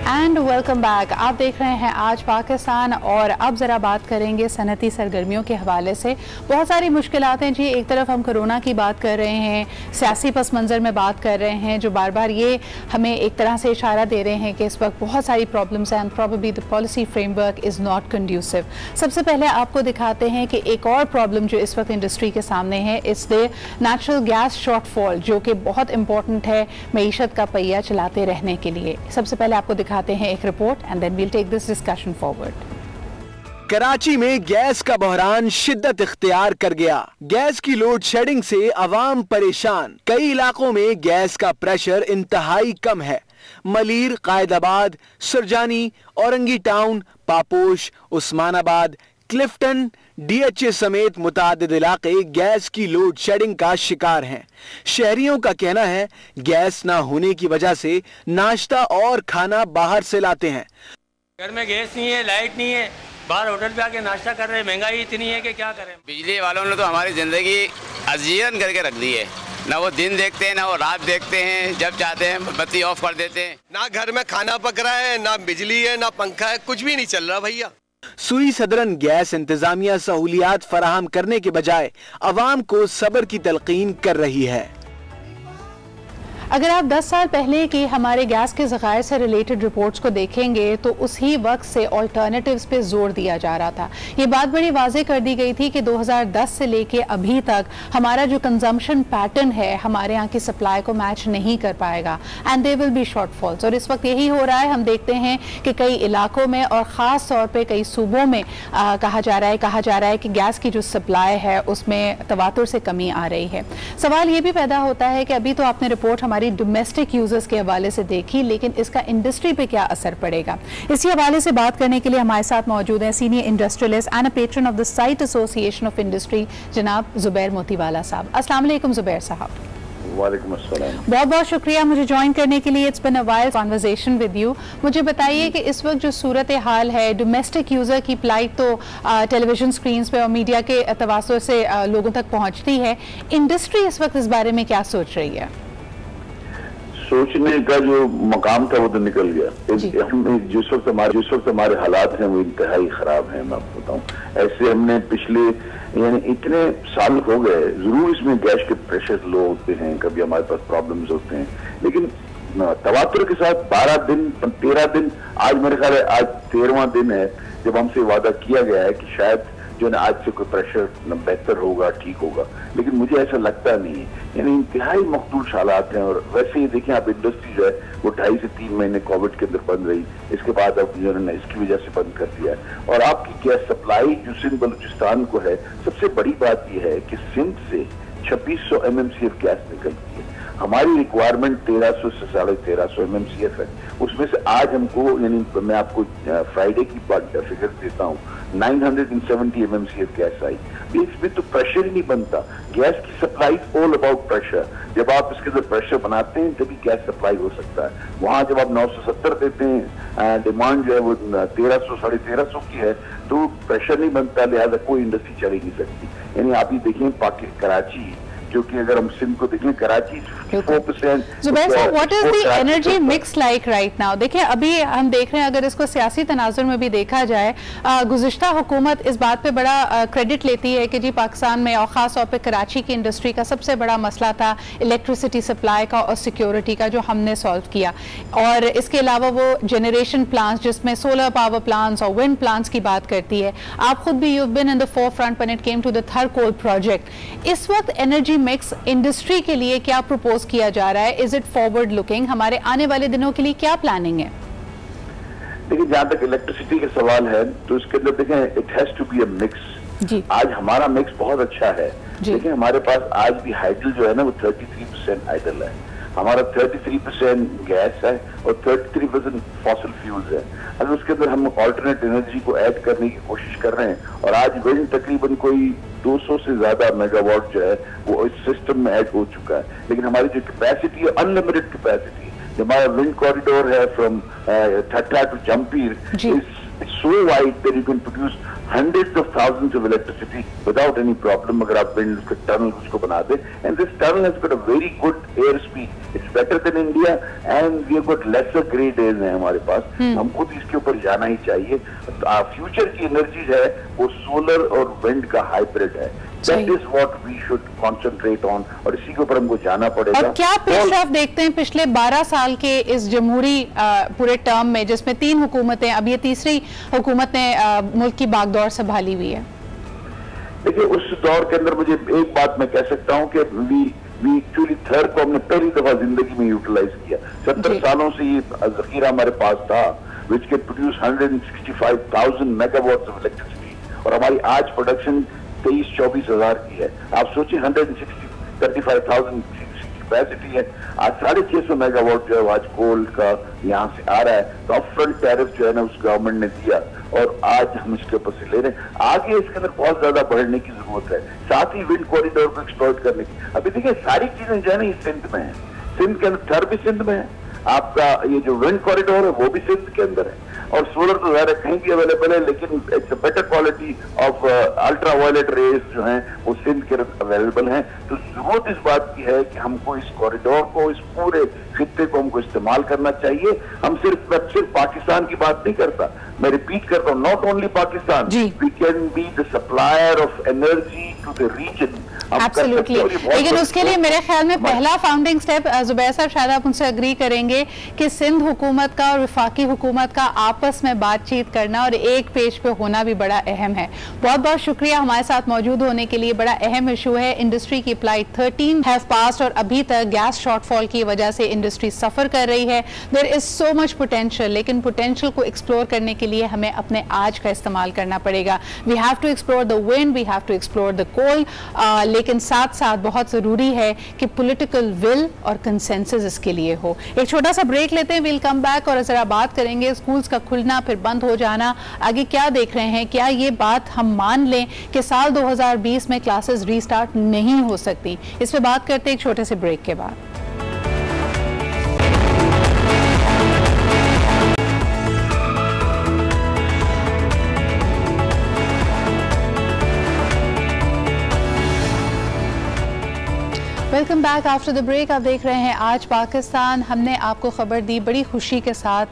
And welcome back. आप देख रहे हैं आज पाकिस्तान, और अब ज़रा बात करेंगे सनती सरगर्मियों के हवाले से। बहुत सारी मुश्किलात हैं जी। एक तरफ हम कोरोना की बात कर रहे हैं, सियासी पस मंज़र में बात कर रहे हैं, जो बार बार ये हमें एक तरह से इशारा दे रहे हैं कि इस वक्त बहुत सारी प्रॉब्लम्स हैं, and probably the policy framework is not conducive. सबसे पहले आपको दिखाते हैं कि एक और प्रॉब्लम जो इस वक्त इंडस्ट्री के सामने है, it's the natural gas shortfall, जो कि बहुत इंपॉर्टेंट है मईशत का पहिया चलाते रहने के लिए। सबसे पहले आपको दिखाते हैं एक report, and then we'll take this discussion forward. Karachi में गैस का बहरान शिद्दत इख्तियार कर गया। गैस की लोड शेडिंग से अवाम परेशान। कई इलाकों में गैस का प्रेशर इंतहाई कम है। मलीर, कायदाबाद, सुरजानी, औरंगी टाउन, पापोश, उस्मानाबाद, क्लिफ्टन, DHA समेत मुतादिद इलाके गैस की लोड शेडिंग का शिकार हैं। शहरियों का कहना है गैस ना होने की वजह से नाश्ता और खाना बाहर से लाते हैं। घर में गैस नहीं है, लाइट नहीं है, बाहर होटल पे आके नाश्ता कर रहे हैं। महंगाई इतनी है कि क्या करें। बिजली वालों ने तो हमारी ज़िंदगी अजीयन करके रख दी है। ना वो दिन देखते हैं, ना वो रात देखते हैं, जब चाहते हैं बत्ती ऑफ कर देते हैं। ना घर में खाना पक रहा है, ना बिजली है, ना पंखा है, कुछ भी नहीं चल रहा भैया। सुई सदरन गैस इंतजामिया सहूलियात फराहम करने के बजाय अवाम को सब्र की तलकीन कर रही है। अगर आप 10 साल पहले की हमारे गैस के ज़खायर से रिलेटेड रिपोर्ट्स को देखेंगे तो उसी वक्त से ऑल्टरनेटिव्स पे जोर दिया जा रहा था। ये बात बड़ी वाज़ेह कर दी गई थी कि 2010 से लेके अभी तक हमारा जो कंजम्पशन पैटर्न है हमारे यहाँ की सप्लाई को मैच नहीं कर पाएगा, and there will be shortfalls. और इस वक्त यही हो रहा है। हम देखते हैं कि कई इलाकों में और ख़ास तौर पर कई सूबों में कहा जा रहा है कि गैस की जो सप्लाई है उसमें तवातुर से कमी आ रही है। सवाल ये भी पैदा होता है कि अभी तो आपने रिपोर्ट हमारी डोमेस्टिक यूजर्स के हवाले से देखी, लेकिन इसका इंडस्ट्री पे क्या असर पड़ेगा, इसी हवाले से बात करने के लिए हमारे साथ मौजूद हैं senior industrialist and a patron of the site association of industry जनाब जुबैर मोतीवाला साहब। अस्सलाम वालेकुम जुबैर साहब। वालेकुम अस्सलाम। बहुत बहुत शुक्रिया मुझे ज्वाइन करने के लिए। It's been a wild conversation with you. मुझे बताइए कि इस वक्त जो सूरत हाल है, डोमेस्टिक यूज़र की प्लाइट तो टेलीविजन स्क्रीन्स पे और मीडिया के तवासुर से लोगों तक पहुंचती है, इंडस्ट्री इस वक्त इस बारे में क्या सोच रही है? सोचने का जो मकाम था वो तो निकल गया। हम जिस वक्त हमारे हालात हैं वो इंतहाई खराब हैं। मैं आपको बताऊं, ऐसे हमने पिछले यानी इतने साल हो गए, जरूर इसमें गैस के प्रेशर लो होते हैं, कभी हमारे पास प्रॉब्लम्स होते हैं, लेकिन तवातुर के साथ 12 दिन 13 दिन, आज मेरे ख्याल है आज 13वां दिन है जब हमसे वादा किया गया है कि शायद जो ना आज से कोई प्रेशर बेहतर होगा, ठीक होगा, लेकिन मुझे ऐसा लगता नहीं है। यानी इंतहाई मखदूश हालात हैं। और वैसे ही देखें आप, इंडस्ट्री जो है वो 2.5 से 3 महीने कोविड के अंदर बंद रही, इसके बाद अब जो है इसकी वजह से बंद कर दिया है। और आपकी गैस सप्लाई जो सिंध बलूचिस्तान को है, सबसे बड़ी बात यह है कि सिंध से 2600 MMCF गैस निकलती है। हमारी रिक्वायरमेंट 1300 से 1350 MMCF है। उसमें से आज हमको, यानी मैं आपको फ्राइडे की फिगर देता हूँ, 970 MMCF गैस आई। इसमें तो प्रेशर ही नहीं बनता। गैस की सप्लाई ऑल अबाउट प्रेशर। जब आप इसके अंदर प्रेशर बनाते हैं तभी गैस सप्लाई हो सकता है। वहां जब आप 970 देते हैं, डिमांड जो है वो 1300 1350 की है, तो प्रेशर नहीं बनता, लिहाजा कोई इंडस्ट्री चल ही नहीं सकती। यानी आप ही देखें कराची, जो कि अगर हम सिंध को देखें, कराची 4%। जुबैर साहब, what is the energy mix like right now? देखिए अभी हम देख रहे हैं, अगर इसको सियासी तनाजुर में भी देखा जाए, गुज़िश्ता हुकूमत इस बात पे बड़ा क्रेडिट लेती है कि जी पाकिस्तान में और ख़ास तौर पे कराची की इंडस्ट्री का सबसे बड़ा मसला था इलेक्ट्रिसिटी सप्लाई का और सिक्योरिटी का, जो हमने सॉल्व किया। और इसके अलावा वो जनरेशन प्लांट्स, जिसमें सोलर पावर प्लांट्स और विंड प्लांट्स की बात करती है। आप खुद भी you been in the forefront when it came to the Thar coal project. इस वक्त एनर्जी मिक्स इंडस्ट्री के लिए क्या प्रपोज किया जा रहा है? Is it forward looking? हमारे आने वाले दिनों के लिए क्या प्लानिंग है? देखिए, जहां तक इलेक्ट्रिसिटी का सवाल है तो इसके अंदर देखें, it has to be a mix. आज हमारा मिक्स बहुत अच्छा है। देखिए हमारे पास आज भी हाइडल जो है ना वो 33% हाइडल है। हमारा 33% गैस है और 33% फॉसिल फ्यूल्स है। अगर उसके अंदर हम ऑल्टरनेट एनर्जी को ऐड करने की कोशिश कर रहे हैं, और आज विंड तकरीबन कोई 200 से ज्यादा मेगावाट जो है वो इस सिस्टम में ऐड हो चुका है। लेकिन हमारी जो कैपेसिटी है, अनलिमिटेड कैपेसिटी, जो हमारा विंड कॉरिडोर है from Thatta to Jhimpir, is so wide that you can produce hundreds of thousands of electricity without any problem अगर आप विंड टनल उसको बना दे। and this tunnel has got a very good air speed, it's better than India and we have got lesser grade airs हैं हमारे पास। हम खुद इसके ऊपर जाना ही चाहिए। फ्यूचर की एनर्जी है वो सोलर और विंड का हाइब्रिड है। That is what we should concentrate on, और इसी के ऊपर हमको जाना पड़ेगा। और क्या पेशरफ देखते हैं पिछले 12 साल के इस जमहूरी पूरे टर्म में, जिसमें 3 हुकूमतें, अब ये तीसरी हुकूमत ने मुल्क की बागडोर संभाली हुई है? देखिए उस दौर के अंदर मुझे एक बात मैं कह सकता हूँ कि वी एक्चुअली थर्ड को हमने पहली दफा जिंदगी में यूटिलाइज किया। 70 सालों से ये जखीरा हमारे पास था, which can produce 165,000 megawatts of electricity, और हमारी आज प्रोडक्शन 23-24 हजार की है। आप सोचिए 135,000 कैपेसिटी है। आज 650 मेगावाट जो है आज कोल का यहाँ से आ रहा है। तो अपफ्रंट टैरिफ जो है ना उस गवर्नमेंट ने दिया, और आज हम इसके ऊपर से ले रहे हैं। आगे इसके अंदर बहुत ज्यादा बढ़ने की जरूरत है, साथ ही विंड कॉरिडोर को एक्सप्लॉइट करने की। अभी देखिए सारी चीजें जो है ना ये सिंध में है, सिंध के अंदर थर भी सिंध में है, आपका ये जो विंड कॉरिडोर है वो भी सिंध के अंदर है, और सोलर तो ज़ाहिर कहीं भी अवेलेबल है, लेकिन it's a better quality of ultraviolet rays जो हैं वो सिंध के अवेलेबल हैं। तो जरूरत इस बात की है कि हमको इस कॉरिडोर को, इस पूरे खित्ते को हमको इस्तेमाल करना चाहिए। मैं सिर्फ पाकिस्तान की बात नहीं करता, मैं रिपीट करता हूँ, not only Pakistan, we can be the supplier of energy to the region. Absolutely, लेकिन उसके लिए मेरे ख्याल में पहला फाउंडिंग स्टेप, जुबैर साहब शायद आप उनसे अग्री करेंगे, कि सिंध हुकूमत का और वफाकी हुकूमत का आपस में बातचीत करना और एक पेज पे होना भी बड़ा अहम है। बहुत बहुत शुक्रिया हमारे साथ मौजूद होने के लिए। बड़ा अहम इशू है, इंडस्ट्री की फ्लाइट 13 हैव पास्ड और अभी तक गैस शॉर्टफॉल की वजह से इंडस्ट्री सफर कर रही है। There is so much potential, लेकिन पोटेंशियल को एक्सप्लोर करने के लिए हमें अपने आज का इस्तेमाल करना पड़ेगा। We have to explore the wind, we have to explore the coal, लेकिन साथ साथ बहुत ज़रूरी है कि पॉलिटिकल विल और कंसेंसस इसके लिए हो। एक छोटा सा ब्रेक लेते हैं, विल कम बैक और ज़रा बात करेंगे स्कूल्स का खुलना फिर बंद हो जाना, आगे क्या देख रहे हैं, क्या ये बात हम मान लें कि साल 2020 में क्लासेस रीस्टार्ट नहीं हो सकती। इस पर बात करते हैं एक छोटे से ब्रेक के बाद। Welcome back after the break. आप देख रहे हैं आज पाकिस्तान। हमने आपको खबर दी बड़ी खुशी के साथ,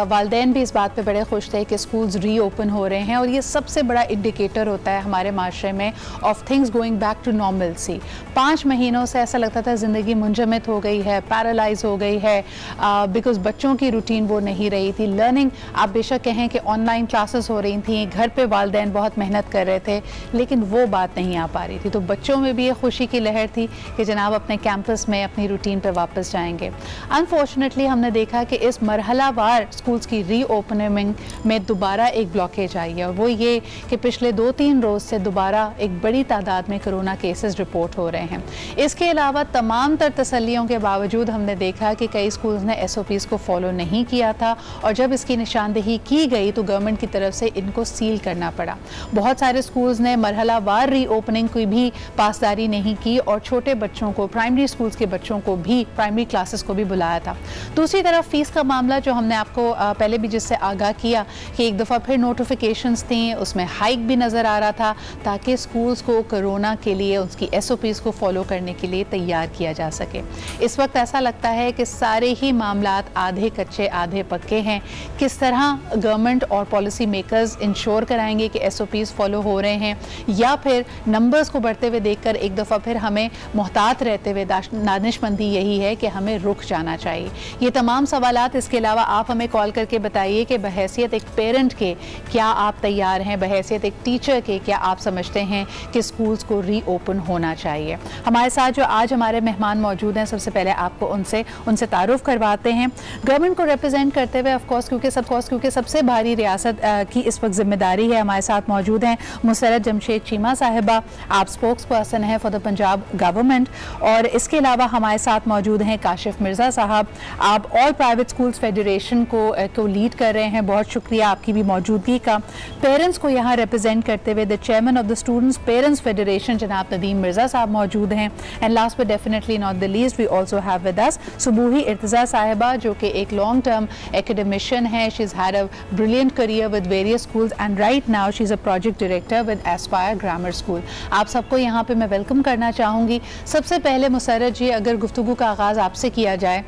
वालिदैन भी इस बात पे बड़े खुश थे कि स्कूल्स रीओपन हो रहे हैं और ये सबसे बड़ा इंडिकेटर होता है हमारे माशरे में of things going back to normalcy. 5 महीनों से ऐसा लगता था ज़िंदगी मुंजमद हो गई है, पैरालाइज हो गई है, बिकॉज बच्चों की रूटीन वो नहीं रही थी। लर्निंग आप बेशक कहें कि ऑनलाइन क्लासेस हो रही थी, घर पर वालिदैन बहुत मेहनत कर रहे थे, लेकिन वो बात नहीं आ पा रही थी। तो बच्चों में भी ये खुशी की लहर थी कि जनाब अपने कैंपस में अपनी रूटीन पर वापस जाएंगे। अनफॉर्चुनेटली हमने देखा कि इस मरहलावार स्कूल्स की रीओपनिंग में दोबारा एक ब्लॉकेज आई है और वो ये कि पिछले 2-3 रोज़ से दोबारा एक बड़ी तादाद में कोरोना केसेस रिपोर्ट हो रहे हैं। इसके अलावा तमाम तर तसल्लियों के बावजूद हमने देखा कि कई स्कूल्स ने SOPs को फॉलो नहीं किया था और जब इसकी निशानदेही की गई तो गवर्नमेंट की तरफ से इनको सील करना पड़ा। बहुत सारे स्कूल्स ने मरहलावार रीओपनिंग की भी पासदारी नहीं की और छोटे बच्चों को, प्राइमरी स्कूल्स के बच्चों को भी, प्राइमरी क्लासेस को भी बुलाया था। दूसरी तरफ फीस का मामला जो हमने आपको पहले भी जिससे आगाह किया कि एक दफ़ा फिर नोटिफिकेशंस थी, उसमें हाइक भी नज़र आ रहा था ताकि स्कूल्स को कोरोना के लिए उसकी SOPs को फॉलो करने के लिए तैयार किया जा सके। इस वक्त ऐसा लगता है कि सारे ही मामलात आधे कच्चे आधे पक्के हैं। किस तरह गवर्नमेंट और पॉलिसी मेकर्स इंश्योर कराएंगे कि SOPs फॉलो हो रहे हैं, या फिर नंबर्स को बढ़ते हुए देखकर एक दफ़ा फिर हमें मोहतात रहते हुए दानिशमंदी यही है कि हमें रुक जाना चाहिए। ये तमाम सवालात, इसके अलावा आप हमें कॉल करके बताइए कि बहैसियत एक पेरेंट के क्या आप तैयार हैं, बहैसियत एक टीचर के क्या आप समझते हैं कि स्कूल्स को रीओपन होना चाहिए। हमारे साथ जो आज हमारे मेहमान मौजूद हैं, सबसे पहले आपको उनसे तारुफ करवाते हैं। गवर्नमेंट को रिप्रेजेंट करते हुए ऑफकोर्स क्योंकि सबसे भारी रियासत की इस वक्त जिम्मेदारी है, हमारे साथ मौजूद हैं मुसर्रत जमशेद चीमा साहिबा, आप स्पोक्स पर्सन हैं फॉर द पंजाब गवर्नमेंट, और इसके अलावा हमारे साथ मौजूद हैं काशिफ मिर्ज़ा साहब, आप ऑल प्राइवेट स्कूल्स फेडरेशन को लीड कर रहे हैं। बहुत शुक्रिया आपकी भी मौजूदगी का। पेरेंट्स को यहाँ रिप्रेजेंट करते हुए the chairman of the students parents federation जनाब नदीम मिर्ज़ा साहब मौजूद हैं। And last but definitely not the least we also have with us Subuhi Irtiza साहिबा, जो कि एक लॉन्ग टर्म एकेडमिशियन है। She is had a brilliant career with various schools and right now she is a project director with Aspire grammar school. आप सबको यहाँ पे मैं वेलकम करना चाहूँगी। सबसे पहले मुसर्रत जी, अगर गुफ्तगू का आगाज़ आपसे किया जाए,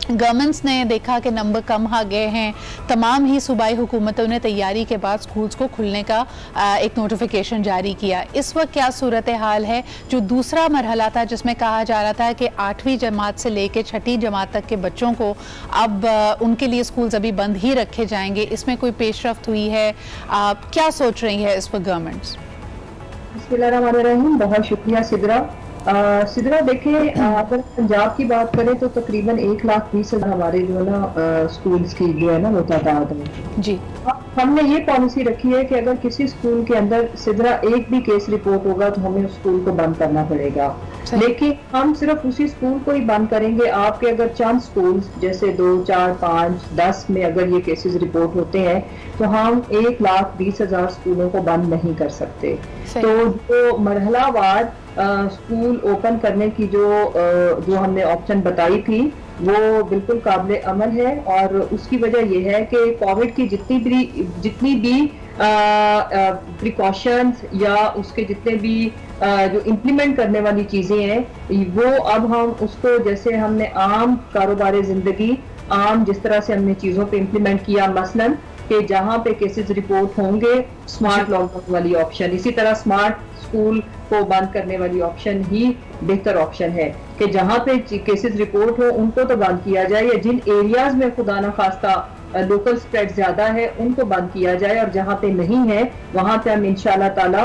गवर्नमेंट्स ने देखा कि नंबर कम आ गए हैं, तमाम ही सूबाई हुकूमतों ने तैयारी के बाद स्कूल्स को खुलने का एक नोटिफिकेशन जारी किया। इस वक्त क्या सूरत हाल है? जो दूसरा मरहला था जिसमें कहा जा रहा था कि 8वीं जमात से लेकर 6ठी जमात तक के बच्चों को अब उनके लिए स्कूल्स अभी बंद ही रखे जाएंगे, इसमें कोई पेशरफ्त हुई है? क्या सोच रही है इस पर गवर्नमेंट्स? बिस्मिल्लाहिर्रहमानिर्रहीम। बहुत शुक्रिया सिदरा। देखिए, अगर पंजाब की बात करें तो तकरीबन 1,20,000 हमारे जो है ना स्कूल्स की जो है ना वो तादाद है जी। हमने ये पॉलिसी रखी है कि अगर किसी स्कूल के अंदर सिदरा एक भी केस रिपोर्ट होगा तो हमें उस स्कूल को बंद करना पड़ेगा, लेकिन हम सिर्फ उसी स्कूल को ही बंद करेंगे। आपके अगर चंद स्कूल जैसे 2, 4, 5, 10 में अगर ये केसेस रिपोर्ट होते हैं तो हम 1,20,000 स्कूलों को बंद नहीं कर सकते। तो जो मरहलावार स्कूल ओपन करने की जो हमने ऑप्शन बताई थी वो बिल्कुल काबिल अमल है, और उसकी वजह यह है कि कोविड की जितनी भी प्रिकॉशंस या उसके जितने भी जो इम्प्लीमेंट करने वाली चीजें हैं वो अब हम उसको, जैसे हमने आम कारोबार जिंदगी आम जिस तरह से हमने चीजों पे इम्प्लीमेंट किया, मसलन कि जहाँ पे केसेस रिपोर्ट होंगे स्मार्ट लॉकडाउन वाली ऑप्शन, इसी तरह स्मार्ट स्कूल को बंद करने वाली ऑप्शन ही बेहतर ऑप्शन है कि जहाँ पे केसेस रिपोर्ट हो उनको तो बंद किया जाए, या जिन एरियाज में खुदा न खास्ता लोकल स्प्रेड ज्यादा है उनको बंद किया जाए, और जहाँ पे नहीं है वहाँ पे हम इंशाल्लाह ताला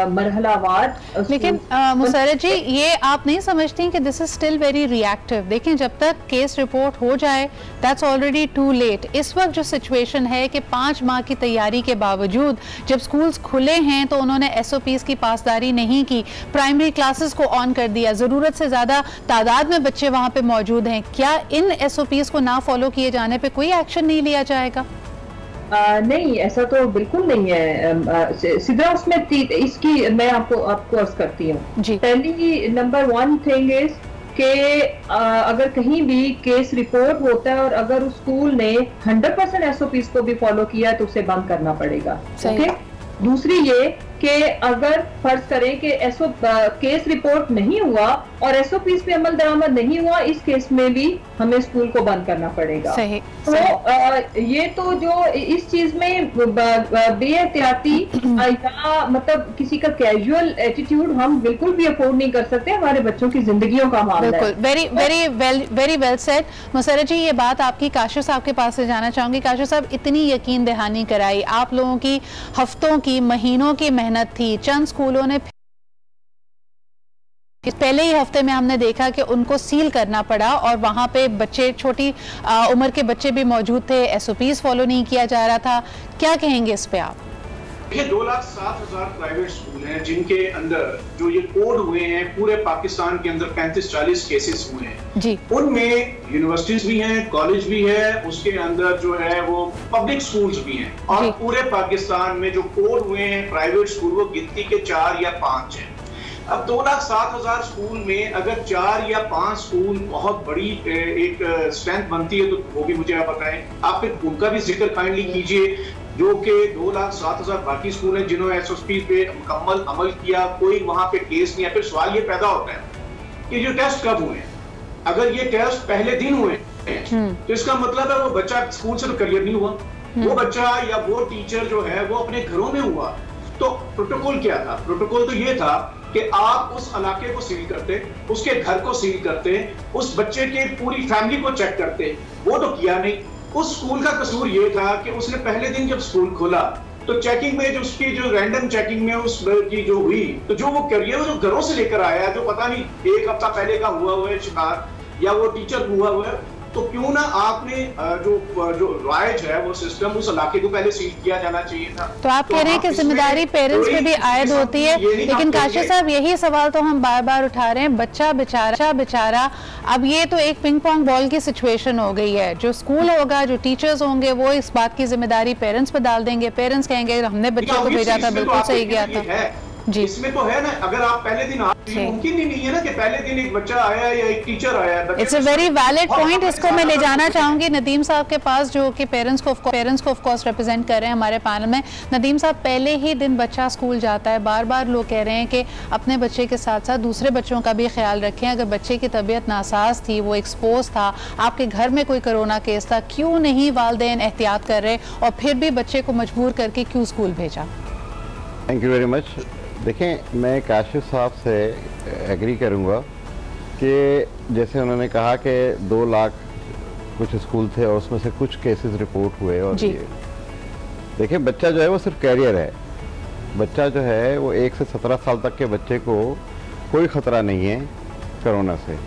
मरहलावार। लेकिन मुसर्रत जी, ये आप नहीं समझती कि this is still very reactive? देखें, जब तक केस रिपोर्ट हो जाए दैट्स ऑलरेडी टू लेट। इस वक्त जो सिचुएशन है कि 5 माह की तैयारी के बावजूद जब स्कूल्स खुले हैं तो उन्होंने SOPs की पासदारी नहीं की, प्राइमरी क्लासेस को ऑन कर दिया, ज़रूरत से ज़्यादा तादाद में बच्चे वहाँ पे मौजूद हैं। क्या इन SOPs को ना फॉलो किए जाने पे कोई एक्शन नहीं लिया जाएगा? नहीं, ऐसा तो बिल्कुल नहीं है सिद्रा। उसमें इसकी मैं आपको अर्ज करती हूँ। पहली नंबर 1 थिंग इज कि अगर कहीं भी केस रिपोर्ट होता है और अगर उस स्कूल ने 100% SOPs को भी फॉलो किया है तो उसे बंद करना पड़ेगा। ओके, दूसरी ये कि अगर फर्ज करें कि केस रिपोर्ट नहीं हुआ और SOPs पे अमल दरामद नहीं हुआ, इस केस में भी हमें स्कूल को बंद करना पड़ेगा। सही, तो ये तो जो इस चीज में बेएहतियाती या मतलब किसी का कैजुअल एटीट्यूड हम बिल्कुल भी अफोर्ड नहीं कर सकते। हमारे बच्चों की जिंदगियों का मामला है। Very well said. Musarrat ji, ये बात आपकी काशिफ साहब के पास से जाना चाहूंगी। काशिफ साहब, इतनी यकीन दहानी कराई, आप लोगों की हफ्तों की महीनों की मेहनत थी, चंद स्कूलों ने पहले ही हफ्ते में हमने देखा कि उनको सील करना पड़ा और वहां पे बच्चे, छोटी उम्र के बच्चे भी मौजूद थे, SOPs फॉलो नहीं किया जा रहा था। क्या कहेंगे इस पे आप? देखिए, 2,07,000 प्राइवेट स्कूल हैं जिनके अंदर जो ये कोड हुए हैं, पूरे पाकिस्तान के अंदर 35-40 केसेस हुए हैं जी। उनमें यूनिवर्सिटीज भी हैं, कॉलेज भी है, उसके अंदर जो है वो पब्लिक स्कूल्स भी हैं, और पूरे पाकिस्तान में जो कोड हुए हैं प्राइवेट स्कूल वो गिनती के 4 या 5 हैं। अब 2,07,000 स्कूल में अगर 4 या 5 स्कूल बहुत बड़ी एक स्ट्रेंथ बनती है तो वो भी मुझे आप बताएं। आप फिर उनका भी जिक्र काइंडली कीजिए, जो कि 2,07,000 बाकी स्कूल हैं जिन्होंने SOP पे मुकम्मल अमल किया, कोई वहां पे केस नहीं है। फिर सवाल ये पैदा होता है कि जो टेस्ट कब हुए हैं? अगर ये टेस्ट पहले दिन हुए तो इसका मतलब है वो बच्चा स्कूल से तो क्लियर नहीं हुआ, वो बच्चा या वो टीचर जो है वो अपने घरों में हुआ। तो प्रोटोकॉल क्या था? प्रोटोकॉल तो ये था कि आप उस इलाके को सील करते, उसके घर को सील करते, उस बच्चे के पूरी फैमिली को चेक करते। वो तो किया नहीं। उस स्कूल का कसूर ये था कि उसने पहले दिन जब स्कूल खोला तो चेकिंग में जो उसकी जो रैंडम चेकिंग में उस की जो हुई, तो जो वो करियर जो घरों से लेकर आया, जो पता नहीं 1 हफ्ता पहले का हुआ है शिकार या वो टीचर हुआ है, तो क्यों ना आपने जो राइज है वो सिस्टम उस इलाके को पहले सील किया जाना चाहिए था। तो आप कह रहे हैं कि जिम्मेदारी पेरेंट्स पे भी आयद होती है, लेकिन काशिफ साहब यही सवाल तो हम बार बार उठा रहे हैं, बच्चा बेचारा। अब ये तो एक पिंग पोंग बॉल की सिचुएशन हो गई है। जो स्कूल होगा, जो टीचर्स होंगे, वो इस बात की जिम्मेदारी पेरेंट्स पे डाल देंगे। पेरेंट्स कहेंगे हमने बच्चे को भेजा था, बिल्कुल सही गया था जी। इसमें तो है ना, अगर आप पहले दिन मुमकिन ही नहीं है ना कि पहले दिन एक बच्चा आया या एक टीचर आया। It's a very valid point. इसको मैं ले जाना चाहूंगी नदीम साहब के पास, जो कि पेरेंट्स को ऑफ कोर्स रिप्रेजेंट कर रहे हैं हमारे पैनल में। नदीम साहब, पहले ही दिन बच्चा स्कूल जाता है, बार बार लोग कह रहे हैं कि अपने बच्चे के साथ साथ दूसरे बच्चों का भी ख्याल रखें। अगर बच्चे की तबीयत नासाज थी, वो एक्सपोज था, आपके घर में कोई कोरोना केस था, क्यों नहीं वालिदैन एहतियात कर रहे और फिर भी बच्चे को मजबूर करके क्यों स्कूल भेजा? Thank you very much. देखें, मैं काशिफ साहब से एग्री करूंगा कि जैसे उन्होंने कहा कि 2 लाख कुछ स्कूल थे और उसमें से कुछ केसेस रिपोर्ट हुए, और ये देखिए, बच्चा जो है वो सिर्फ कैरियर है। बच्चा जो है वो 1 से 17 साल तक के बच्चे को कोई ख़तरा नहीं है कोरोना से।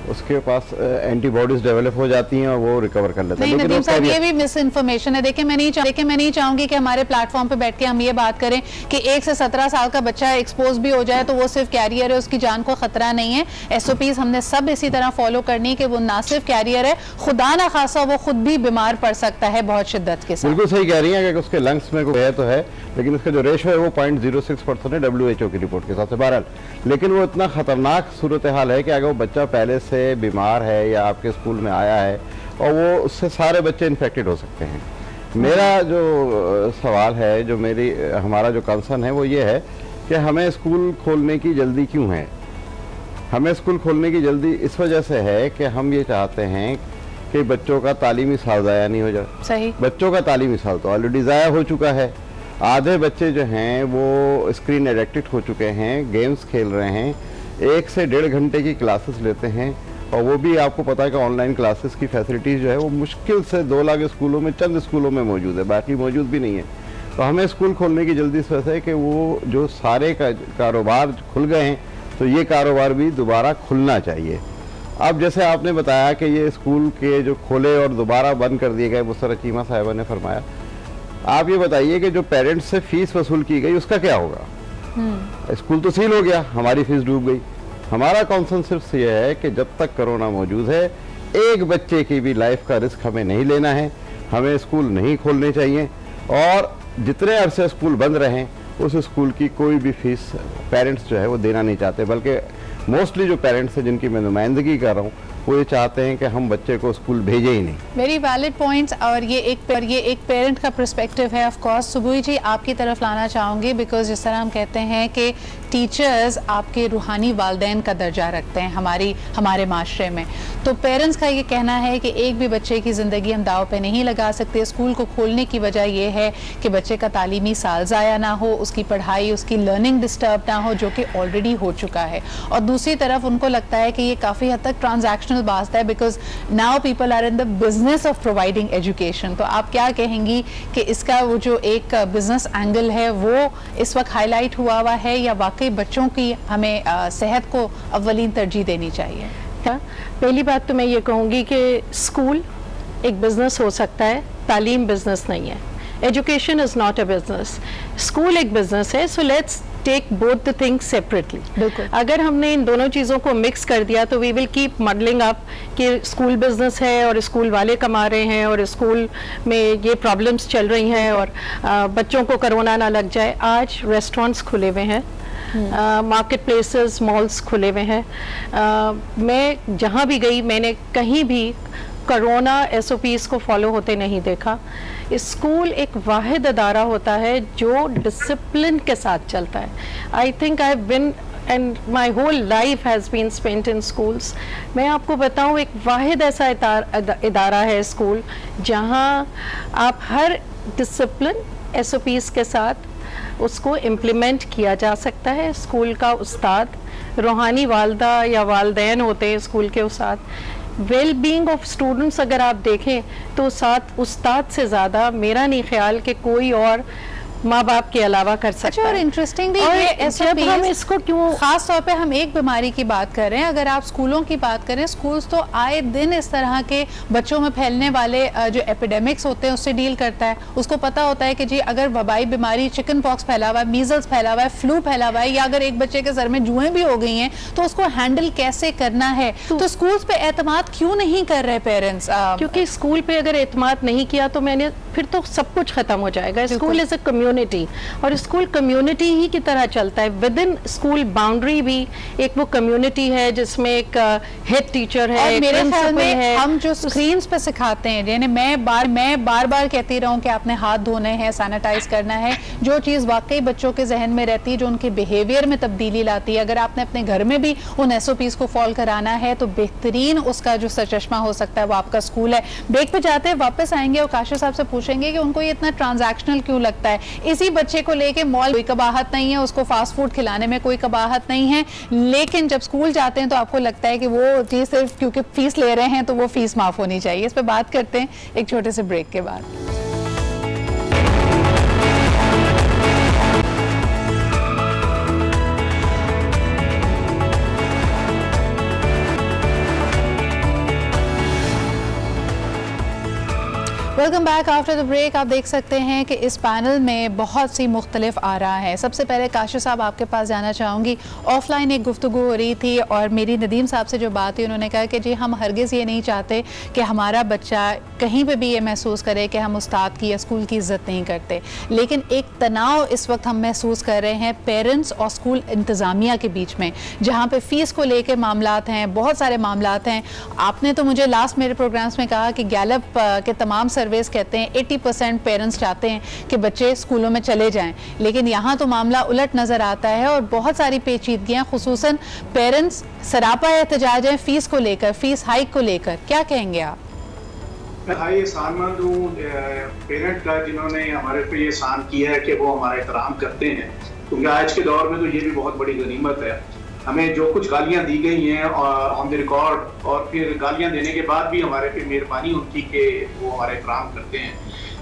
उसके पास एंटीबॉडीज डेवलप हो जाती हैं और वो रिकवर कर लेता है। नहीं नदीम साहब, ये भी मिस इन्फॉर्मेशन है। देखिए, मैं नहीं चाहूंगी कि हमारे प्लेटफॉर्म पे बैठ के हम ये बात करें कि 1 से 17 साल का बच्चा एक्सपोज भी हो जाए तो वो सिर्फ कैरियर है, उसकी जान को खतरा नहीं है। SOPs हमने सब इसी तरह फॉलो करनी कि वो ना सिर्फ कैरियर है, खुदा ना खासा वो खुद भी बीमार पड़ सकता है बहुत शिद्दत के साथ। बिल्कुल सही कह रही है कि उसके लंग्स में कोई है तो है, लेकिन उसका जो रेशो है वो 0.06% है WHO की रिपोर्ट के हिसाब से। बहरहाल, लेकिन वो इतना खतरनाक सूरत हाल है कि अगर वो बच्चा पहले से बीमार है या आपके स्कूल में आया है और वो उससे सारे बच्चे इन्फेक्टेड हो सकते हैं। मेरा जो सवाल है, जो हमारा जो कंसर्न है वो ये है कि हमें स्कूल खोलने की जल्दी क्यों है? हमें स्कूल खोलने की जल्दी इस वजह से है कि हम ये चाहते हैं कि बच्चों का तालीमी साल ज़ाया नहीं हो जाए। सही। बच्चों का तालीमी साल तो ऑलरेडी ज़ाया हो चुका है। आधे बच्चे जो हैं वो स्क्रीन एडिक्टेड हो चुके हैं, गेम्स खेल रहे हैं, 1 से 1.5 घंटे की क्लासेस लेते हैं और वो भी आपको पता है कि ऑनलाइन क्लासेस की फैसिलिटीज़ जो है वो मुश्किल से 2 लाख स्कूलों में चंद स्कूलों में मौजूद है, बाकी मौजूद भी नहीं है। तो हमें स्कूल खोलने की जल्दी से है कि वो जो सारे कारोबार खुल गए हैं तो ये कारोबार भी दोबारा खुलना चाहिए। अब जैसे आपने बताया कि ये स्कूल के जो खोले और दोबारा बंद कर दिए गए, मुसर्रत चीमा साहिबा ने फरमाया, आप ये बताइए कि जो पेरेंट्स से फीस वसूल की गई उसका क्या होगा? स्कूल तो सील हो गया, हमारी फीस डूब गई। हमारा कॉन्सर्न सिर्फ ये है कि जब तक कोरोना मौजूद है, एक बच्चे की भी लाइफ का रिस्क हमें नहीं लेना है, हमें स्कूल नहीं खोलने चाहिए, और जितने अरसे स्कूल बंद रहें उस स्कूल की कोई भी फीस पेरेंट्स जो है वो देना नहीं चाहते, बल्कि मोस्टली जो पेरेंट्स हैं जिनकी मैं नुमाइंदगी कर रहा हूँ वो ये चाहते हैं कि हम बच्चे को स्कूल भेजे ही नहीं। वेरी वैलिड पॉइंट्स, और ये एक पेरेंट का पर्सपेक्टिव है। ऑफ कोर्स सुबुई जी आपकी तरफ लाना चाहूँगी, बिकॉज जिस तरह हम कहते हैं कि टीचर्स आपके रूहानी वालदैन का दर्जा रखते हैं हमारे माशरे में, तो पेरेंट्स का ये कहना है कि एक भी बच्चे की ज़िंदगी हम दाव पे नहीं लगा सकते। स्कूल को खोलने की वजह यह है कि बच्चे का तालीमी साल ज़ाया ना हो, उसकी पढ़ाई, उसकी लर्निंग डिस्टर्ब ना हो, जो कि ऑलरेडी हो चुका है। और दूसरी तरफ उनको लगता है कि ये काफ़ी हद तक ट्रांजैक्शनल बात है, because now people are in the business of providing education. तो आप क्या कहेंगी कि इसका वो जो एक बिजनेस एंगल है वो इस वक्त हाईलाइट हुआ है, या वाकई बच्चों की हमें सेहत को अव्वलीन तरजीह देनी चाहिए? पहली बात तो मैं ये कहूँगी कि स्कूल एक बिजनेस हो सकता है, तालीम बिजनेस नहीं है। Education is not a business, school एक बिजनेस है। So let's take both the things separately. बिल्कुल, अगर हमने इन दोनों चीज़ों को मिक्स कर दिया तो we will keep muddling up कि स्कूल बिजनेस है और स्कूल वाले कमा रहे हैं और स्कूल में ये प्रॉब्लम्स चल रही हैं और बच्चों को कोरोना ना लग जाए। आज रेस्टोरेंट्स खुले हुए हैं, मार्केट प्लेसेस, मॉल्स खुले हुए हैं। मैं जहाँ भी गई मैंने कहीं भी कोरोना SOPs को फॉलो होते नहीं देखा। स्कूल एक वाहिद अदारा होता है जो डिसिप्लिन के साथ चलता है। I think I have been and my whole life has been spent in schools. मैं आपको बताऊं, एक वाहिद ऐसा इदारा है स्कूल जहां आप हर डिसिप्लिन SOPs के साथ उसको इम्प्लीमेंट किया जा सकता है। स्कूल का उस्ताद, रूहानी वालदा या वालदैन होते हैं स्कूल के उस्ताद। वेल बीइंग ऑफ स्टूडेंट्स अगर आप देखें तो साथ उस्ताद से ज़्यादा मेरा नहीं ख्याल कि कोई और माँ बाप के अलावा कर सकता है। और इंटरेस्टिंगली जब हम इसको क्यों खास तौर पे हम एक बीमारी की बात कर रहे हैं, अगर आप स्कूलों की बात करें, स्कूल्स तो आए दिन इस तरह के बच्चों में फैलने वाले जो एपिडेमिक्स होते हैं उससे डील करता है। उसको पता होता है कि जी अगर वबाई बीमारी, चिकन पॉक्स फैला हुआ है, मीजल्स फैला हुआ है, फ्लू फैला हुआ है, या अगर एक बच्चे के सर में जुएं भी हो गई हैं तो उसको हैंडल कैसे करना है। तो स्कूल्स पे एतमाद क्यों नहीं कर रहे पेरेंट्स? क्योंकि स्कूल पे अगर एतमाद नहीं किया तो फिर तो सब कुछ खत्म हो जाएगा। स्कूल इज अ कम्युनिटी और स्कूल कम्युनिटी ही की तरह चलता है। विद इन स्कूल बाउंड्री भी एक वो कम्युनिटी है जिसमें एक हेड टीचर है, और मेरे ख्याल में हम जो स्क्रीन्स पे सिखाते हैं, यानी मैं बार बार कहती रहूं कि आपने हाथ धोने हैं, सैनिटाइज करना है, जो चीज़ वाकई बच्चों के जहन में रहती है, जो उनके बिहेवियर में तब्दीली लाती है, अगर आपने अपने घर में भी उन SOPs को फॉलो कराना है तो बेहतरीन उसका जो सरचश्मा हो सकता है वो आपका स्कूल है। ब्रेक पे जाते हैं, वापस आएंगे और काशिफ साहब से पूछेंगे कि उनको ये इतना ट्रांजैक्शनल क्यों लगता है। इसी बच्चे को लेके मॉल कोई कबाहत नहीं है, उसको फास्ट फूड खिलाने में कोई कबाहत नहीं है, लेकिन जब स्कूल जाते हैं तो आपको लगता है कि वो चीज़ सिर्फ क्योंकि फीस ले रहे हैं तो वो फीस माफ होनी चाहिए। इस पर बात करते हैं एक छोटे से ब्रेक के बाद। Welcome back after the break. आप देख सकते हैं कि इस पैनल में बहुत सी मुख्तलिफ आ रहा है। सबसे पहले काशिफ साहब आपके पास जाना चाहूँगी। ऑफलाइन एक गुफ्तगू हो रही थी और मेरी नदीम साहब से जो बात हुई, उन्होंने कहा कि जी हम हरगिज़ ये नहीं चाहते कि हमारा बच्चा कहीं पे भी ये महसूस करे कि हम उस्ताद की या स्कूल की इज़्ज़त नहीं करते, लेकिन एक तनाव इस वक्त हम महसूस कर रहे हैं पेरेंट्स और स्कूल इंतज़ामिया के बीच में, जहाँ पे फ़ीस को लेकर मामलात हैं, बहुत सारे मामलात हैं। आपने तो मुझे लास्ट मेरे प्रोग्राम्स में कहा कि गैलप के तमाम सर्वेस कहते हैं 80% पेरेंट्स चाहते हैं कि बच्चे स्कूलों में चले जाएं, लेकिन यहाँ तो मामला उलट नज़र आता है और बहुत सारी पेचीदगियाँ, खुसूसन पेरेंट्स सरापा एहतजाज हैं फ़ीस को लेकर, फ़ीस हाइक को लेकर। क्या कहेंगे आप? मैं भाई एहसानमंद हूँ पेरेंट का जिन्होंने हमारे पे ये एहसान किया है कि वो हमारा एहतराम करते हैं, क्योंकि आज के दौर में तो ये भी बहुत बड़ी गनीमत है। हमें जो कुछ गालियां दी गई हैं ऑन द रिकॉर्ड, और फिर गालियां देने के बाद भी हमारे पे मेहरबानी उनकी के वो हमारे एहतराम करते हैं।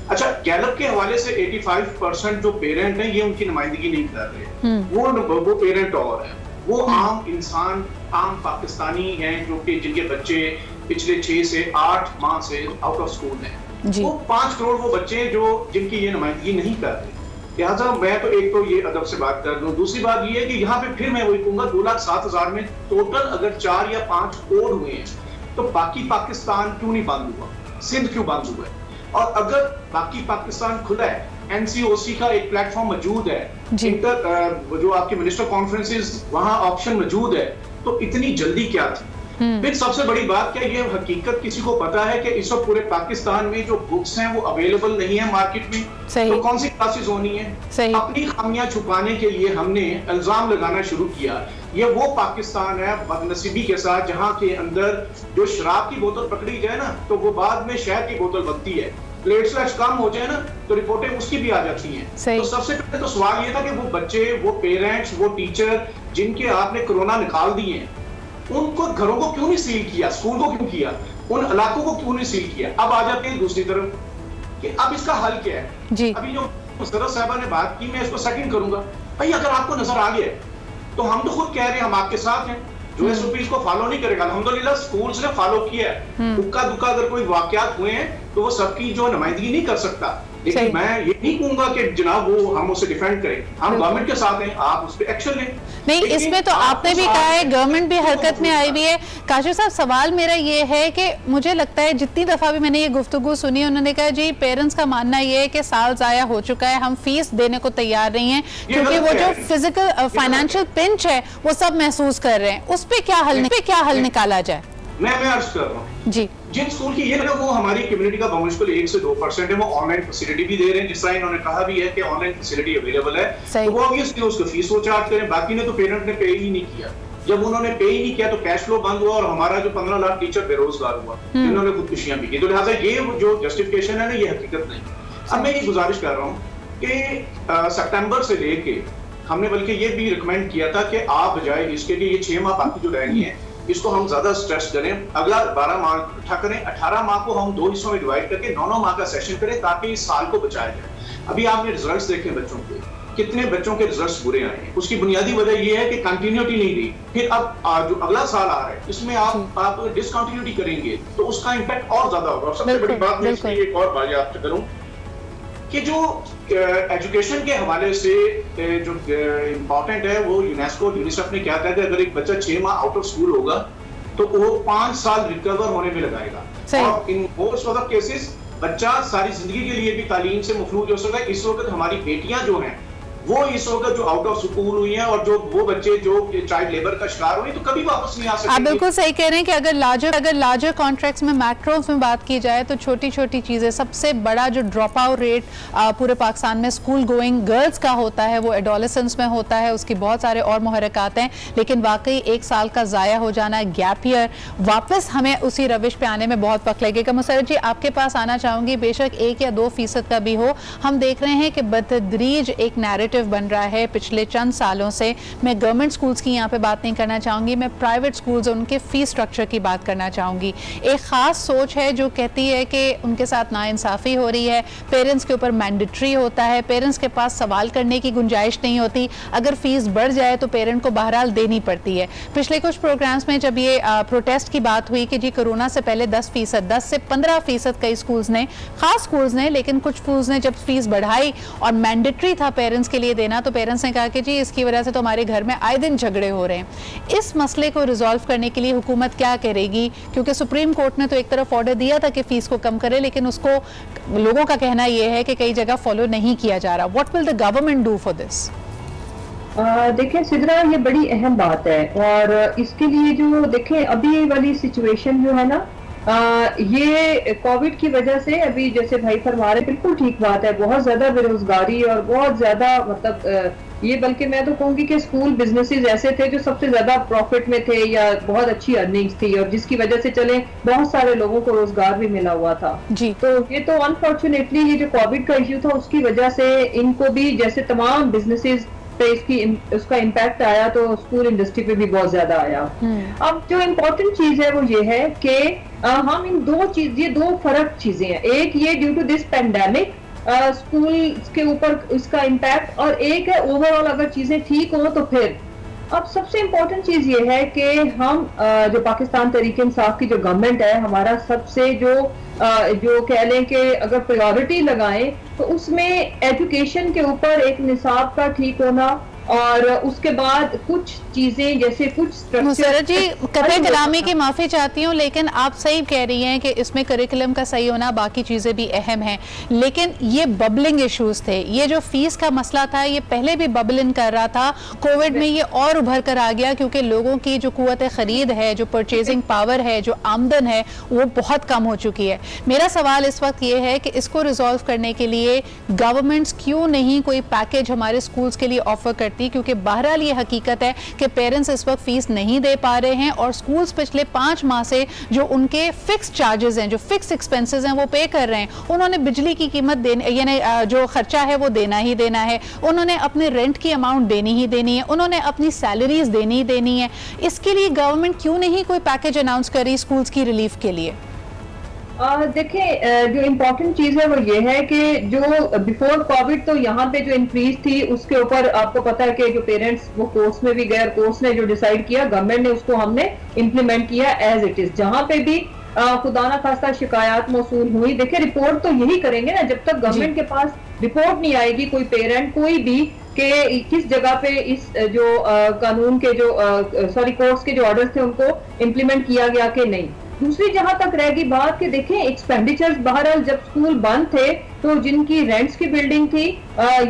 अच्छा, गैलप के हवाले से 85% जो पेरेंट हैं ये उनकी नुमाइंदगी नहीं कर रहे। वो पेरेंट और हैं, वो आम इंसान, आम पाकिस्तानी हैं जो कि जिनके बच्चे पिछले 6 से 8 माह से आउट ऑफ स्कूल हैं। वो 5 करोड़ वो बच्चे जो जिनकी ये नुमाइंदगी नहीं कर रहे। लिहाजा मैं तो एक तो ये अदब से बात कर दूं। दूसरी बात ये है कि यहाँ पे फिर मैं वही कहूंगा 2,07,000 में टोटल अगर 4 या 5 कोड हुए हैं तो बाकी पाकिस्तान क्यों नहीं बंद हुआ, सिंध क्यों बंद हुआ है? और अगर बाकी पाकिस्तान खुला है, एनसीओसी का एक प्लेटफॉर्म मौजूद है, जो आपके मिनिस्टर कॉन्फ्रेंसेस वहां ऑप्शन मौजूद है, तो इतनी जल्दी क्या थी? फिर सबसे बड़ी बात क्या, ये हकीकत किसी को पता है कि इस वक्त पूरे पाकिस्तान में जो बुक्स हैं वो अवेलेबल नहीं है मार्केट में, तो कौन सी क्लासेस होनी है? अपनी खामियां छुपाने के लिए हमने इल्जाम लगाना शुरू किया। ये वो पाकिस्तान है बदनसीबी के साथ जहां के अंदर जो शराब की बोतल पकड़ी जाए ना तो वो बाद में शहद की बोतल बनती है, प्लेटलेट्स कम हो जाए ना तो रिपोर्टें उसकी भी आ जाती हैं। तो सबसे पहले तो सवाल ये था कि वो बच्चे, वो पेरेंट्स, वो टीचर जिनके आपने कोरोना निकाल दिए हैं, उनको घरों को क्यों नहीं सील किया, स्कूल को क्यों किया, उन इलाकों को क्यों नहीं सील किया? अब आ जाते हैं दूसरी तरफ कि अब इसका हल क्या है जी। अभी जो मुशर्रफ साहबा ने बात की, मैं इसको सेकंड करूंगा। भाई अगर आपको नजर आ गया तो हम तो खुद कह रहे हैं हम आपके साथ हैं। जो एसओपीज को फॉलो नहीं करेगा, अल्हम्दुलिल्लाह स्कूल्स ने फॉलो किया है। उक्का दुक्का अगर कोई वाकयात हुए हैं तो वो सबकी जो नुमाइंदगी नहीं कर सकता, लेकिन मैं ये नहीं कहूंगा कि जनाब वो हम उसे डिफेंड करें। हम गवर्नमेंट के साथ हैं, आप उस पर एक्शन लें। नहीं, इसमें तो आपने भी कहा है गवर्नमेंट भी हरकत में आई हुई है। काशिफ साहब, सवाल मेरा ये है कि मुझे लगता है जितनी दफा भी मैंने ये गुफ्तगू सुनी, उन्होंने कहा जी पेरेंट्स का मानना ये है कि साल जाया हो चुका है, हम फीस देने को तैयार नहीं है क्योंकि वो जो फिजिकल फाइनेंशियल पिंच है वो सब महसूस कर रहे हैं। उस पर क्या हल निकाला जाए? मैं अर्ज कर रहा हूँ जी, जिन स्कूल की ये वो हमारी कम्युनिटी का बमुश्किल 1 से 2% है, वो ऑनलाइन फैसिलिटी भी दे रहे हैं, जिस तरह इन्होंने कहा भी है कि ऑनलाइन फैसिलिटी अवेलेबल है, तो वो ऑब्वियसली उसको फीस वो चार्ज करें। बाकी ने तो पेरेंट ने पे ही नहीं किया। जब उन्होंने पे ही नहीं किया तो कैश फ्लो बंद हुआ और हमारा जो 15 लाख टीचर बेरोजगार हुआ, इन्होंने खुदकुशियां भी की। तो लिहाजा ये जो जस्टिफिकेशन है ना, ये हकीकत नहीं। अब मैं ये गुजारिश कर रहा हूँ कि सितंबर से लेके हमने बल्कि ये भी रिकमेंड किया था कि आप बजाय इसके लिए ये 6 माह बाकी जो रहेंगे हैं इसको हम ज्यादा स्ट्रेस करें, अगला 12 माह इकट्ठा करें, 18 माह को हम 2 हिस्सों में डिवाइड करके 9 माह का सेशन करें ताकि इस साल को बचाया जाए। अभी आपने रिजल्ट्स देखे बच्चों के, कितने बच्चों के रिजल्ट्स बुरे आए हैं। उसकी बुनियादी वजह यह है कि कंटिन्यूटी नहीं रही। फिर अब जो अगला साल आ रहा है इसमें आप डिसकंटिन्यूटी करेंगे तो उसका इम्पैक्ट और ज्यादा होगा। और सबसे बड़ी बात मैं इसलिए एक और बात आपसे करूं कि जो एजुकेशन के हवाले से जो इम्पोर्टेंट है वो यूनेस्को यूनिसेफ ने क्या कहा कि अगर एक बच्चा 6 माह आउट ऑफ स्कूल होगा तो वो 5 साल रिकवर होने में लगाएगा। और in most of the cases बच्चा सारी जिंदगी के लिए भी तालीम से मफलूज हो सकता है। इस वक्त हमारी बेटियां जो हैं वो इस वक्त जो आउट ऑफ स्कूल हुई हैं और जो वो बच्चे जो चाइल्ड लेबर का शिकार हुए तो कभी वापस नहीं आ सकते। आप बिल्कुल सही कह रहे हैं कि अगर लार्जर कॉन्ट्रैक्ट्स में मैक्रोस में बात की जाए तो छोटी छोटी चीज़ें, सबसे बड़ा जो ड्रॉप आउट रेट पूरे पाकिस्तान में स्कूल गोइंग गर्ल्स का होता है वो एडोलेसेंस में होता है। उसकी बहुत सारे और मुहर्रिकात हैं, लेकिन वाकई 1 साल का ज़ाया हो जाना, गैप ईयर, वापस हमें उसी रविश पे आने में बहुत वक्त लगेगा। मुसर्रत जी, आपके पास आना चाहूँगी। बेशक 1 या 2% का भी हो, हम देख रहे हैं कि बतदरीज एक नैरेटिव बन रहा है पिछले चंद सालों से। मैं गवर्नमेंट स्कूल्स की यहाँ पे बात नहीं करना चाहूँगी, मैं प्राइवेट स्कूल्स उनके फीस स्ट्रक्चर की बात करना चाहूँगी। एक ख़ास सोच है जो कहती है कि उनके साथ नाइंसाफ़ी हो रही है, पेरेंट्स के ऊपर मैंडेटरी होता है, पेरेंट्स के पास सवाल करने की गुंजाइश नहीं होती, अगर फ़ीस बढ़ जाए तो पेरेंट को बहरहाल देनी पड़ती है। पिछले कुछ प्रोग्राम्स में जब ये प्रोटेस्ट की बात हुई कि जी कोरोना से पहले 10% 10 से 15% कई स्कूल्स ने, ख़ास स्कूल्स ने, लेकिन कुछ स्कूल्स ने जब फीस बढ़ाई और मैंडेटरी था पेरेंट्स के लिए देना तो पेरेंट्स ने कहा कि जी इसकी वजह से तो हमारे घर में आए दिन झगड़े हो रहे हैं। इस मसले को रिजॉल्व करने के लिए हुकूमत क्या करेगी? क्योंकि सुप्रीम कोर्ट ने तो एक तरफ ऑर्डर दिया था कि फीस को कम करे, लेकिन उसको लोगों का कहना यह है कि कई जगह फॉलो नहीं किया जा रहा। What will the government do for this? देखें सिद्रा, ये बड़ी अहम बात है और इसके लिए जो देखें अभी वाली सिचुएशन जो है ना, ये कोविड की वजह से अभी जैसे भाई फरमा रहे बिल्कुल ठीक बात है, बहुत ज्यादा बेरोजगारी और बहुत ज्यादा मतलब ये, बल्कि मैं तो कहूंगी कि स्कूल बिजनेसेस ऐसे थे जो सबसे ज्यादा प्रॉफिट में थे या बहुत अच्छी अर्निंग्स थी और जिसकी वजह से चले बहुत सारे लोगों को रोजगार भी मिला हुआ था जी। तो ये तो अनफॉर्चुनेटली ये जो कोविड का इश्यू था उसकी वजह से इनको भी, जैसे तमाम बिजनेसेस पे उसका इम्पैक्ट आया तो स्कूल इंडस्ट्री पे भी बहुत ज्यादा आया। अब जो इम्पोर्टेंट चीज है वो ये है कि हम इन दो फर्क चीजें हैं। एक ये due to this pandemic school के ऊपर इसका इम्पैक्ट, और एक है ओवरऑल अगर चीजें ठीक हो तो फिर। अब सबसे इम्पोर्टेंट चीज ये है कि हम जो पाकिस्तान तहरीक इंसाफ की जो गवर्नमेंट है, हमारा सबसे जो कह लें कि अगर प्रायोरिटी लगाएं तो उसमें एजुकेशन के ऊपर एक निसाब का ठीक होना, और उसके बाद कुछ चीजें जैसे कुछ मुसर्रत जी कतई कलामी की माफ़ी चाहती हूँ, लेकिन आप सही कह रही हैं कि इसमें करिकुलम का सही होना, बाकी चीज़ें भी अहम हैं, लेकिन ये बबलिंग इश्यूज थे। ये जो फीस का मसला था ये पहले भी बबलिंग कर रहा था, कोविड में ये और उभर कर आ गया क्योंकि लोगों की जो कुव्वत ख़रीद है, जो परचेजिंग पावर है, जो आमदन है, वो बहुत कम हो चुकी है। मेरा सवाल इस वक्त ये है कि इसको रिजॉल्व करने के लिए गवर्नमेंट्स क्यों नहीं कोई पैकेज हमारे स्कूल्स के लिए ऑफर करती, क्योंकि बहरहाल ये हकीकत है कि पेरेंट्स इस वक्त फीस नहीं दे पा रहे हैं और स्कूल्स पिछले 5 माह से जो उनके फिक्स चार्जेस हैं, जो फिक्स एक्सपेंसेस हैं, वो पे कर रहे हैं। उन्होंने बिजली की कीमत देने, यानी जो खर्चा है वो देना ही देना है, उन्होंने अपने रेंट की अमाउंट देनी ही देनी है, उन्होंने अपनी सैलरीज देनी ही देनी है। इसके लिए गवर्नमेंट क्यों नहीं कोई पैकेज अनाउंस करी स्कूल्स की रिलीफ के लिए? देखिए, जो इम्पोर्टेंट चीज है वो ये है कि जो बिफोर कोविड तो यहाँ पे जो इंक्रीज थी उसके ऊपर आपको पता है कि जो पेरेंट्स वो कोर्स में भी गए, कोर्स ने जो डिसाइड किया, गवर्नमेंट ने उसको हमने इम्प्लीमेंट किया एज इट इज। जहाँ पे भी खुदा ना खास्ता शिकायत मौसूल हुई, देखिए रिपोर्ट तो यही करेंगे ना, जब तक गवर्नमेंट के पास रिपोर्ट नहीं आएगी, कोई पेरेंट कोई भी कि किस जगह पे इस जो कानून के जो कोर्ट्स के जो ऑर्डर्स थे उनको इम्प्लीमेंट किया गया कि नहीं। दूसरी जहां तक रहेगी बात कि देखें एक्सपेंडिचर्स बहरहाल जब स्कूल बंद थे तो जिनकी रेंट्स की बिल्डिंग थी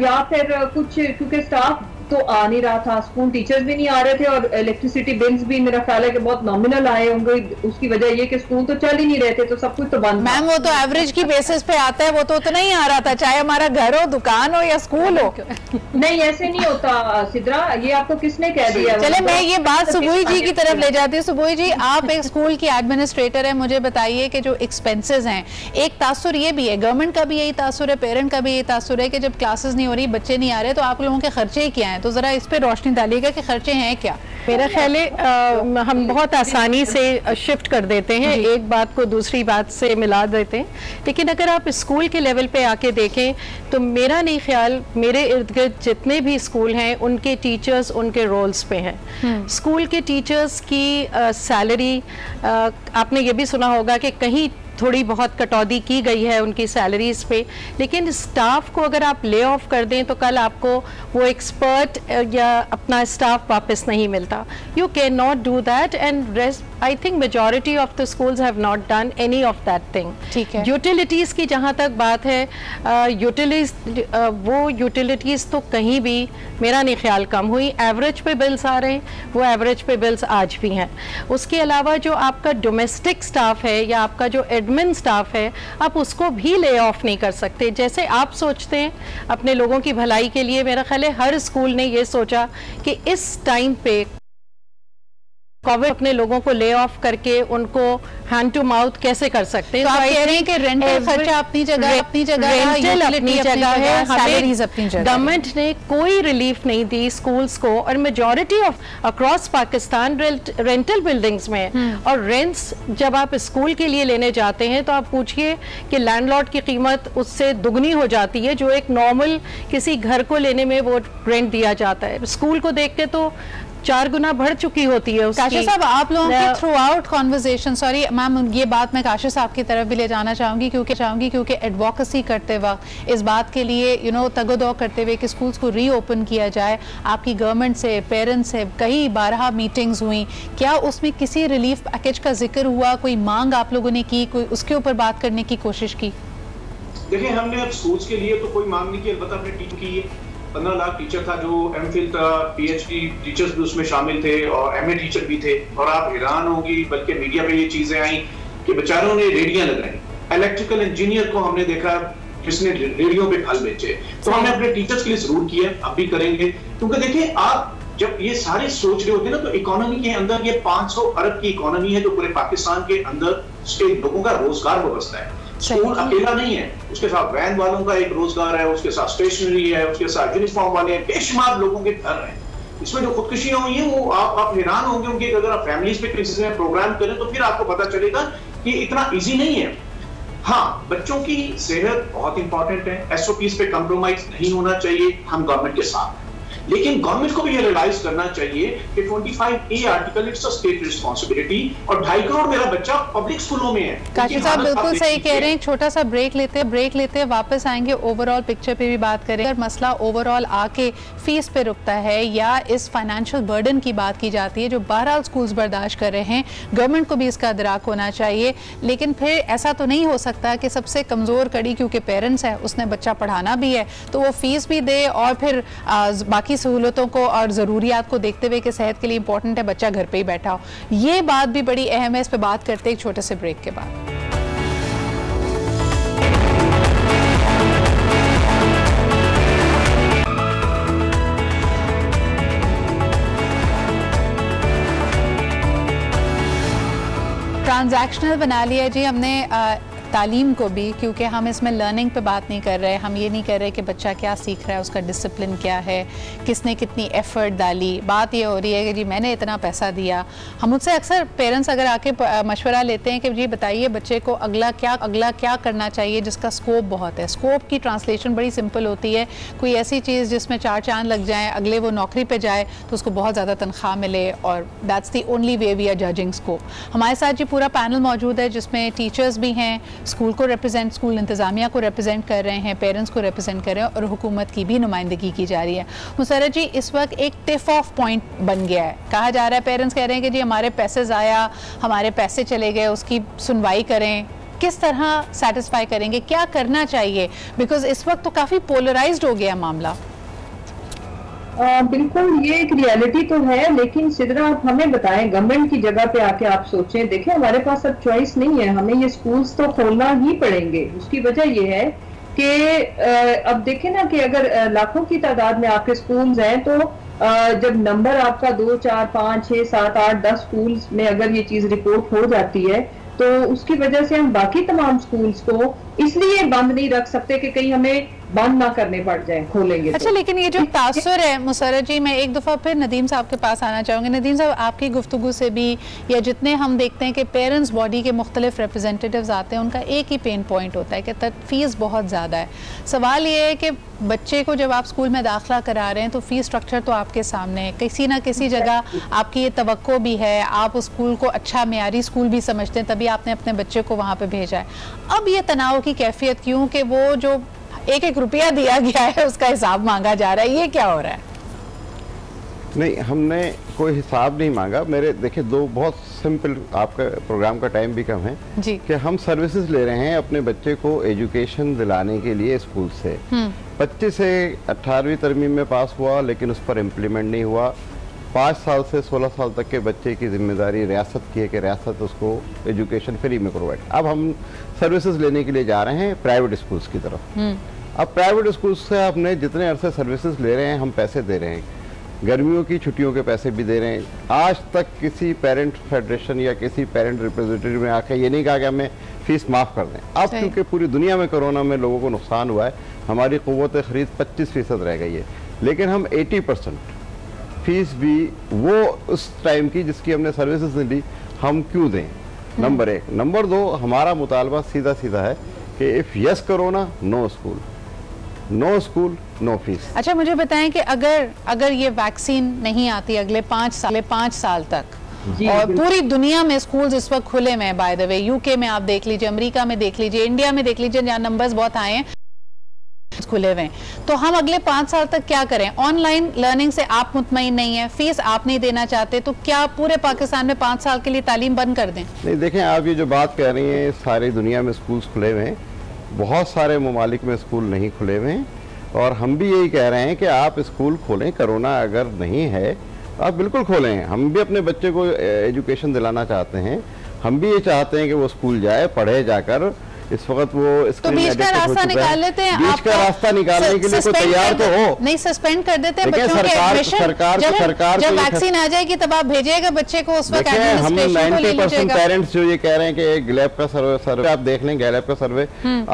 या फिर कुछ क्योंकि स्टाफ तो आ नहीं रहा था, स्कूल टीचर्स भी नहीं आ रहे थे और इलेक्ट्रिसिटी बिल्स भी मेरा ख्याल है कि बहुत नॉमिनल आए होंगे। उसकी वजह ये कि स्कूल तो चल ही नहीं रहे थे तो सब कुछ तो बंद। मैम वो तो एवरेज की बेसिस पे आता है, वो तो उतना ही आ रहा था, चाहे हमारा घर हो, दुकान हो या स्कूल हो। नहीं ऐसे नहीं होता सिद्रा, ये आपको किसने कह दिया? चले मैं ये बात सुबोई जी की तरफ ले जाती हूँ। सुबोई जी, आप एक स्कूल की एडमिनिस्ट्रेटर है, मुझे बताइए कि जो एक्सपेंसेस हैं, एक तासुर ये भी है, गवर्नमेंट का भी यही तासुर है, पेरेंट का भी यही तासुर है कि जब क्लासेस नहीं हो रही, बच्चे नहीं आ रहे, तो आप लोगों के खर्चे ही क्या हैं? तो जरा इस पे डालिएगा कि खर्चे हैं क्या। मेरा ख्याल है हम बहुत आसानी से शिफ्ट कर देते हैं, एक बात को दूसरी बात से मिला देते हैं, लेकिन अगर आप स्कूल के लेवल पे आके देखें तो मेरा नहीं ख्याल, मेरे इर्द गिर्द जितने भी स्कूल हैं उनके टीचर्स उनके रोल्स पे हैं। स्कूल के टीचर्स की सैलरी, आपने ये भी सुना होगा कि कहीं थोड़ी बहुत कटौती की गई है उनकी सैलरीज पे, लेकिन स्टाफ को अगर आप ले ऑफ कर दें तो कल आपको वो एक्सपर्ट या अपना स्टाफ वापस नहीं मिलता। You can not do that and rest I think majority of the schools have not done any of that thing. ठीक है। यूटिलिटीज़ की जहाँ तक बात है, वो यूटिलिटीज़ तो कहीं भी मेरा नहीं ख्याल कम हुई, एवरेज पे बिल्स आ रहे हैं, वो एवरेज पे बिल्स आज भी हैं। उसके अलावा जो आपका डोमेस्टिक स्टाफ है या आपका जो एडमिन स्टाफ है, आप उसको भी ले ऑफ नहीं कर सकते। जैसे आप सोचते हैं अपने लोगों की भलाई के लिए, मेरा ख्याल है हर स्कूल ने ये सोचा कि इस टाइम पे कोविड अपने लोगों को ले ऑफ करके उनको हैंड टू माउथ कैसे कर सकते हैं। तो आप कह रहे हैं कि रेंटल खर्चा अपनी जगह है, गवर्नमेंट ने कोई रिलीफ नहीं दी स्कूल्स को, और majority of across Pakistan rental buildings में, और रेंट्स जब आप स्कूल के लिए लेने जाते हैं तो आप पूछिए कि लैंडलॉर्ड की कीमत उससे दुगनी हो जाती है जो एक नॉर्मल किसी घर को लेने में वो रेंट दिया जाता है। स्कूल को देख के तो 4 गुना बढ़ चुकी होती है उसकी। काशिफ साहब, आप लोगों के through out conversation, sorry ma'am, ये बात मैं काशिफ साहब की तरफ भी ले जाना चाहूँगी क्योंकि एडवोकेसी करते वक्त इस बात के लिए तगोदो करते हुए कि स्कूल्स को रीओपन किया जाए, आपकी गवर्नमेंट से, पेरेंट्स से कई 12 मीटिंग्स हुई, क्या उसमें किसी रिलीफ पैकेज का जिक्र हुआ? कोई मांग आप लोगों ने की, कोई उसके ऊपर बात करने की कोशिश की? देखिए, हमने अब स्कूल्स के लिए तो कोई मांग नहीं की, अलबत्ता अपनी टीम की 15 लाख टीचर था, जो एमफिल था, पीएचडी टीचर्स भी उसमें शामिल थे और एमए टीचर भी थे। और आप हैरान होंगी, बल्कि मीडिया पे ये चीजें आई कि बेचारों ने रेडियां लगाई। इलेक्ट्रिकल इंजीनियर को हमने देखा जिसने रेडियो पे फल बेचे। तो हमने अपने टीचर्स के लिए जरूर किया, अब भी करेंगे, क्योंकि देखिए आप जब ये सारे सोच रहे होते हैं ना, तो इकोनॉमी के अंदर ये 500 अरब की इकोनॉमी है जो पूरे पाकिस्तान के अंदर लोगों का रोजगार व्यवस्था है। स्कूल अकेला नहीं है, उसके साथ वैन वालों का एक रोजगार है, उसके साथ स्टेशनरी है, उसके साथ यूनिफॉर्म वाले हैं, बेशुमार लोगों के घर हैं। इसमें जो खुदकुशियां हुई हैं वो आप हैरान होंगे उनके, अगर आप फैमिलीज पे किसी में प्रोग्राम करें तो फिर आपको पता चलेगा कि इतना इजी नहीं है। हाँ, बच्चों की सेहत बहुत इंपॉर्टेंट है, एसओपीज पे कंप्रोमाइज नहीं होना चाहिए, हम गवर्नमेंट के साथ, लेकिन गवर्नमेंट को भी ये रियलाइज करना चाहिए कि 25A article it's a state responsibility, और 2.5 करोड़ मेरा बच्चा पब्लिक स्कूलों में है। काशी साहब बिल्कुल सही कह रहे हैं। छोटा सा ब्रेक लेते हैं, वापस आएंगे, ओवरऑल पिक्चर पे भी बात करें। अगर मसला ओवरऑल आके फीस पे रुकता है या इस फाइनेंशियल बर्डन की बात की जाती है जो बहरहाल स्कूल्स बर्दाश्त कर रहे हैं, गवर्नमेंट को भी इसका अदराक होना चाहिए, लेकिन फिर ऐसा तो नहीं हो सकता कि सबसे कमज़ोर कड़ी क्योंकि पेरेंट्स है, उसने बच्चा पढ़ाना भी है तो वो फीस भी दे और फिर बाकी सहूलतों को और ज़रूरियात को देखते हुए कि सेहत के लिए इंपॉर्टेंट है बच्चा घर पे ही बैठा हो। ये बात भी बड़ी अहम है, इस पे बात करते हैं एक छोटे से ब्रेक के बाद। ट्रांजैक्शनल बना लिया जी हमने तालीम को भी, क्योंकि हम इसमें लर्निंग पे बात नहीं कर रहे, हम ये नहीं कर रहे कि बच्चा क्या सीख रहा है, उसका डिसिप्लिन क्या है, किसने कितनी एफर्ट डाली। बात ये हो रही है कि जी मैंने इतना पैसा दिया। हम मुझसे अक्सर पेरेंट्स अगर आके मशवरा लेते हैं कि जी बताइए बच्चे को अगला क्या करना चाहिए जिसका स्कोप बहुत है। स्कोप की ट्रांसलेशन बड़ी सिंपल होती है, कोई ऐसी चीज़ जिसमें 4 चांद लग जाएँ, अगले वो नौकरी पर जाए तो उसको बहुत ज़्यादा तनख्वाह मिले, और that's the only way we are judging scope. हमारे साथ जी पूरा पैनल मौजूद है जिसमें टीचर्स भी हैं, स्कूल को रिप्रेजेंट, स्कूल इंतज़ामिया को रिप्रेजेंट कर रहे हैं, पेरेंट्स को रिप्रेजेंट कर रहे हैं और हुकूमत की भी नुमाइंदगी की जा रही है। मुसर्रत जी, इस वक्त एक टिफ ऑफ पॉइंट बन गया है, कहा जा रहा है, पेरेंट्स कह रहे हैं कि जी हमारे पैसे ज़ाया, हमारे पैसे चले गए, उसकी सुनवाई करें, किस तरह सेटिस्फाई करेंगे, क्या करना चाहिए, बिकॉज इस वक्त तो काफ़ी पोलराइज्ड हो गया मामला। बिल्कुल, ये एक रियलिटी तो है, लेकिन सिद्रा आप हमें बताएं, गवर्नमेंट की जगह पे आके आप सोचें, देखें हमारे पास अब चॉइस नहीं है, हमें ये स्कूल्स तो खोलना ही पड़ेंगे। उसकी वजह ये है कि अब देखें ना कि अगर लाखों की तादाद में आपके स्कूल्स हैं तो जब नंबर आपका 2, 4, 5, 6, 7, 8, 10 स्कूल्स में अगर ये चीज रिपोर्ट हो जाती है तो उसकी वजह से हम बाकी तमाम स्कूल्स को इसलिए बंद नहीं रख सकते कि कहीं हमें बंद ना करने पड़ जाए, खोलेंगे। अच्छा, लेकिन ये जो तासुर है मुसर्रत जी, मैं एक दफ़ा फिर नदीम साहब के पास आना चाहूँगी। नदीम साहब, आपकी गुफ्तगू से भी या जितने हम देखते हैं कि पेरेंट्स बॉडी के मुख्तलिफ रिप्रेजेंटेटिव्स आते हैं, उनका एक ही पेन पॉइंट होता है कि फ़ीस बहुत ज़्यादा है। सवाल ये है कि बच्चे को जब आप स्कूल में दाखिला करा रहे हैं तो फ़ीस स्ट्रक्चर तो आपके सामने है, किसी ना किसी जगह आपकी ये तवक्को भी है, आप उस स्कूल को अच्छा मेयारी स्कूल भी समझते हैं, तभी आपने अपने बच्चे को वहाँ पर भेजा है। अब ये तनाव की कैफियत क्यों कि वो जो 1-1 रुपया दिया गया है उसका हिसाब मांगा जा रहा है, ये क्या हो रहा है? नहीं, हमने कोई हिसाब नहीं मांगा। मेरे देखिए दो बहुत सिंपल, आपका प्रोग्राम का टाइम भी कम है जी, कि हम सर्विसेज ले रहे हैं अपने बच्चे को एजुकेशन दिलाने के लिए स्कूल से। 25 से 18वीं तरमीम में पास हुआ लेकिन उस पर इम्प्लीमेंट नहीं हुआ। 5 साल से 16 साल तक के बच्चे की जिम्मेदारी रियासत की है कि रियासत उसको एजुकेशन फ्री में प्रोवाइड। अब हम सर्विसेज लेने के लिए जा रहे हैं प्राइवेट स्कूल्स की तरफ। अब प्राइवेट स्कूल्स से आपने जितने अरसे सर्विसेज ले रहे हैं, हम पैसे दे रहे हैं, गर्मियों की छुट्टियों के पैसे भी दे रहे हैं। आज तक किसी पेरेंट फेडरेशन या किसी पेरेंट रिप्रेजेंटेटिव ने आकर ये नहीं कहा कि हमें फीस माफ़ कर दें। अब क्योंकि पूरी दुनिया में कोरोना में लोगों को नुकसान हुआ है, हमारी क़ुव्वत ख़रीद 25% रह गई है, लेकिन हम 80% फीस भी वो उस टाइम की जिसकी हमने सर्विसेज ली हम क्यों दें? नंबर 1। नंबर 2, हमारा मुतालबा सीधा सीधा है कि if yes corona, no school, no school, no fees. अच्छा, मुझे बताएं कि अगर ये वैक्सीन नहीं आती अगले 5 साल तक, और पूरी दुनिया में स्कूल्स इस वक्त खुले में, बाय द वे यूके में आप देख लीजिए, अमेरिका में देख लीजिए, इंडिया में देख लीजिए, जहाँ नंबर्स बहुत आए हैं, खुले हुए, तो हम अगले 5 साल तक क्या करें? ऑनलाइन लर्निंग से आप मुतमईन नहीं है, फीस आप नहीं देना चाहते, तो क्या पूरे पाकिस्तान में 5 साल के लिए तालीम बंद कर दें? नहीं, देखें आप ये जो बात कह रही हैं, सारी दुनिया में स्कूल्स खुले हुए हैं, बहुत सारे ममालिक में स्कूल नहीं खुले हुए हैं, और हम भी यही कह रहे हैं कि आप स्कूल खोलें। कोरोना अगर नहीं है आप बिल्कुल खोलें। हम भी अपने बच्चे को एजुकेशन दिलाना चाहते हैं, हम भी ये चाहते हैं कि वो स्कूल जाए, पढ़े जाकर, इस वक्त वो तो बीच का रास्ता निकाल लेते हैं। बीच का रास्ता निकालने के लिए कोई तैयार तो हो। नहीं, सस्पेंड कर देते हैं बच्चों के एडमिशन। सरकार जब वैक्सीन आ जाएगी तब आप भेजिएगा बच्चे को, उस वक्त हम 90% पेरेंट्स जो ये कह रहे हैं कि गैलेप का सर्वे आप देख लें, गैलेप का सर्वे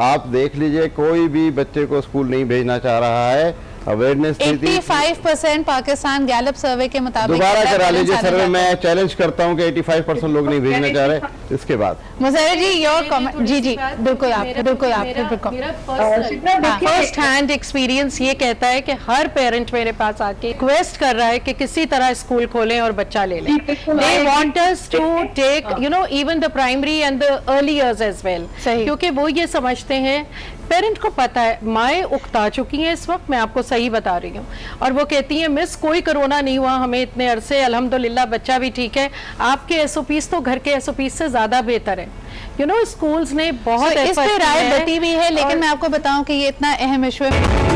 आप देख लीजिए, कोई भी बच्चे को स्कूल नहीं भेजना चाह रहा है। अवेयरनेस 85% पाकिस्तान गैलप सर्वे के मुताबिक। दोबारा करा लीजिए सर्वे, मैं चैलेंज करता हूं कि 85% लोग नहीं भेजना चाह रहे। इसके बाद मुज़फ़्फ़र जी योर कमेंट। जी बिल्कुल फर्स्ट हैंड एक्सपीरियंस ये कहता है कि हर पेरेंट मेरे पास आके रिक्वेस्ट कर रहा है कि किसी तरह स्कूल खोलें और बच्चा ले लें। They want us to take even the primary and the early years as well, क्योंकि वो ये समझते हैं, पेरेंट को पता है, माएँ उकता चुकी हैं इस वक्त, मैं आपको सही बता रही हूँ, और वो कहती हैं मिस कोई कोरोना नहीं हुआ हमें इतने अरसे, अल्हम्दुलिल्लाह बच्चा भी ठीक है, आपके एसओपीस तो घर के एसओपीस से ज्यादा बेहतर है। स्कूल्स ने बहुत इस पे राय बती हुई है, लेकिन मैं आपको बताऊं कि ये इतना अहम इशू है।